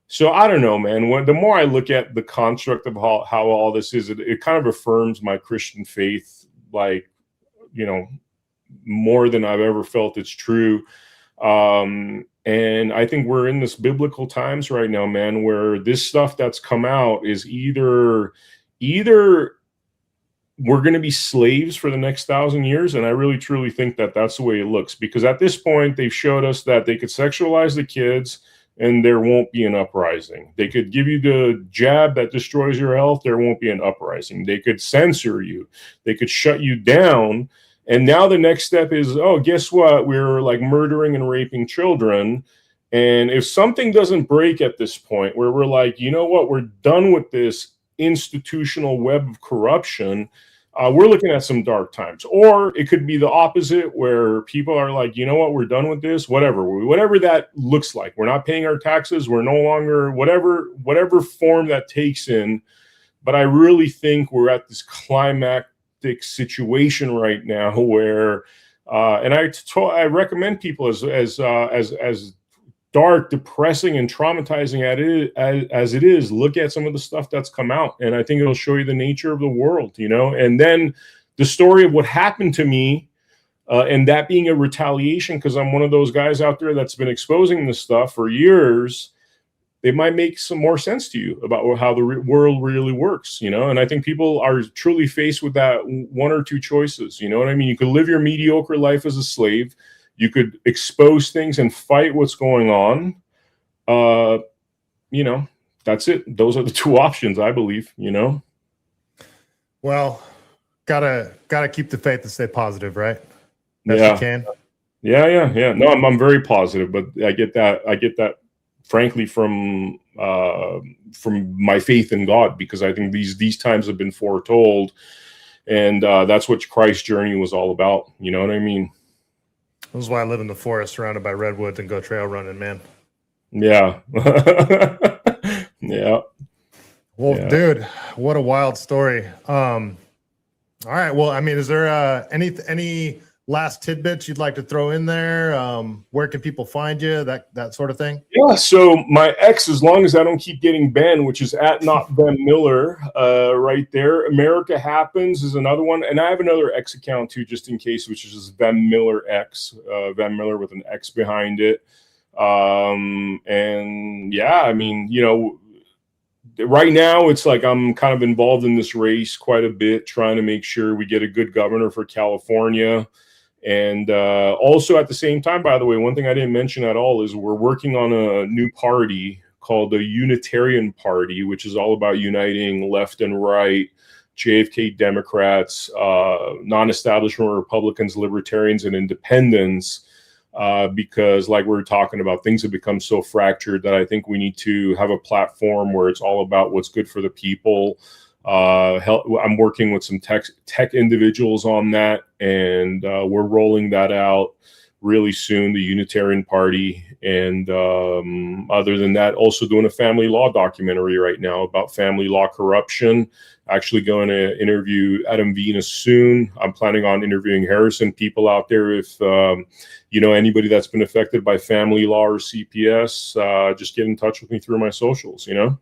So I don't know, man. The more I look at the construct of how all this is, it kind of affirms my Christian faith, like, you know, more than I've ever felt it's true. And I think we're in this biblical times right now, man, where this stuff that's come out is either we're going to be slaves for the next 1,000 years. And I really, truly think that that's the way it looks, because at this point, they've showed us that they could sexualize the kids and there won't be an uprising. They could give you the jab that destroys your health. There won't be an uprising. They could censor you. They could shut you down. And now the next step is, oh, guess what? We're like murdering and raping children. And if something doesn't break at this point where we're like, you know what, we're done with this institutional web of corruption, we're looking at some dark times. Or it could be the opposite, where people are like, you know what, we're done with this, whatever that looks like. We're not paying our taxes. We're no longer, whatever form that takes in. But I really think we're at this climactic situation right now where, and I recommend people as dark, depressing, and traumatizing as it is, look at some of the stuff that's come out, and I think it'll show you the nature of the world, you know. And then the story of what happened to me, and that being a retaliation, because I'm one of those guys out there that's been exposing this stuff for years. It might make some more sense to you about how the world really works, you know. And I think people are truly faced with that one or two choices, you know what I mean? You could live your mediocre life as a slave. You could expose things and fight what's going on. You know, that's it. Those are the two options, I believe, you know. Well, gotta keep the faith and stay positive, right? Best you can. Yeah. No, I'm very positive, but I get that frankly from my faith in God, because I think these times have been foretold, and that's what Christ's journey was all about. You know what I mean? This is why I live in the forest surrounded by redwoods and go trail running, man. Yeah. Yeah. Well, Yeah. dude, what a wild story. All right. Well, I mean, is there any last tidbits you'd like to throw in there? Where can people find you? That sort of thing? Yeah. So my ex, as long as I don't keep getting banned, which is at not Vem Miller, right there. America Happens is another one. And I have another X account too, just in case, which is just Vem Miller X, Vem Miller with an X behind it. And yeah, I mean, you know, right now it's like I'm kind of involved in this race quite a bit, trying to make sure we get a good governor for California. And also at the same time, by the way, one thing I didn't mention at all is we're working on a new party called the Unitarian Party, which is all about uniting left and right, JFK Democrats, non-establishment Republicans, Libertarians, and Independents. Because like we were talking about, things have become so fractured that I think we need to have a platform where it's all about what's good for the people. I'm working with some tech individuals on that, and we're rolling that out really soon, the Unitarian Party. And other than that, also doing a family law documentary right now about family law corruption. Actually going to interview Adam Venus soon. I'm planning on interviewing Harrison people out there. If you know anybody that's been affected by family law or CPS, just get in touch with me through my socials, you know.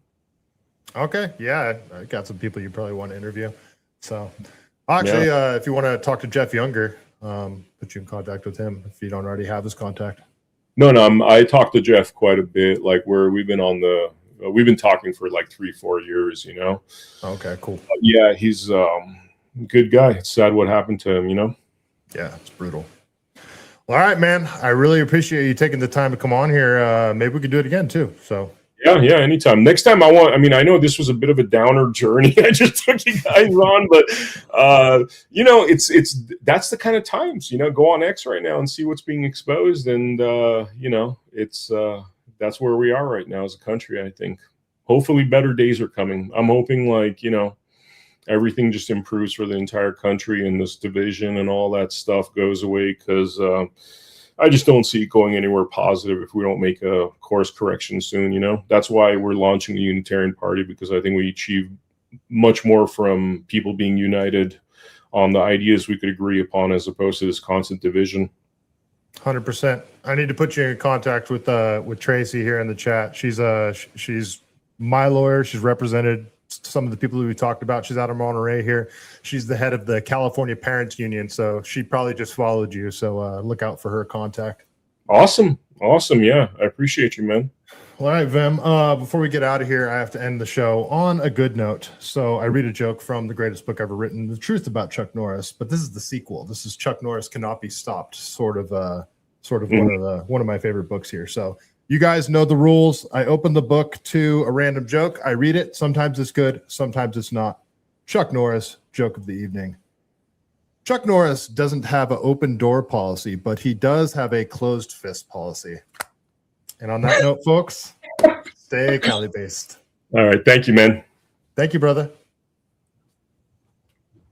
Okay. Yeah. I got some people you probably want to interview. So actually, if you want to talk to Jeff Younger, put you in contact with him if you don't already have his contact. No, I talked to Jeff quite a bit. Like we've been talking for like 3-4 years, you know. Okay, cool. Yeah, he's a good guy. It's sad what happened to him, you know. Yeah, it's brutal. Well, all right, man. I really appreciate you taking the time to come on here. Maybe we could do it again too. So yeah, anytime. Next time I know this was a bit of a downer journey I just took you guys on, but you know, that's the kind of times, you know, go on X right now and see what's being exposed, and you know, that's where we are right now as a country. I think hopefully better days are coming. I'm hoping, like, you know, everything just improves for the entire country and this division and all that stuff goes away, because I just don't see it going anywhere positive if we don't make a course correction soon, you know. That's why we're launching the Unitarian Party, because I think we achieve much more from people being united on the ideas we could agree upon, as opposed to this constant division. 100%. I need to put you in contact with Tracy here in the chat. She's my lawyer. She's represented some of the people who we talked about. She's out of Monterey here. She's the head of the California Parents Union, so she probably just followed you. So look out for her contact. Awesome. Yeah, I appreciate you, man. All right, Vem. Before we get out of here, I have to end the show on a good note. So I read a joke from the greatest book ever written, The Truth About Chuck Norris. But this is the sequel. This is Chuck Norris Cannot Be Stopped. Sort of one of my favorite books here. So you guys know the rules. I open the book to a random joke. I read it. Sometimes it's good. Sometimes it's not. Chuck Norris, joke of the evening. Chuck Norris doesn't have an open door policy, but he does have a closed fist policy. And on that note, folks, stay Cali based. All right. Thank you, man. Thank you, brother.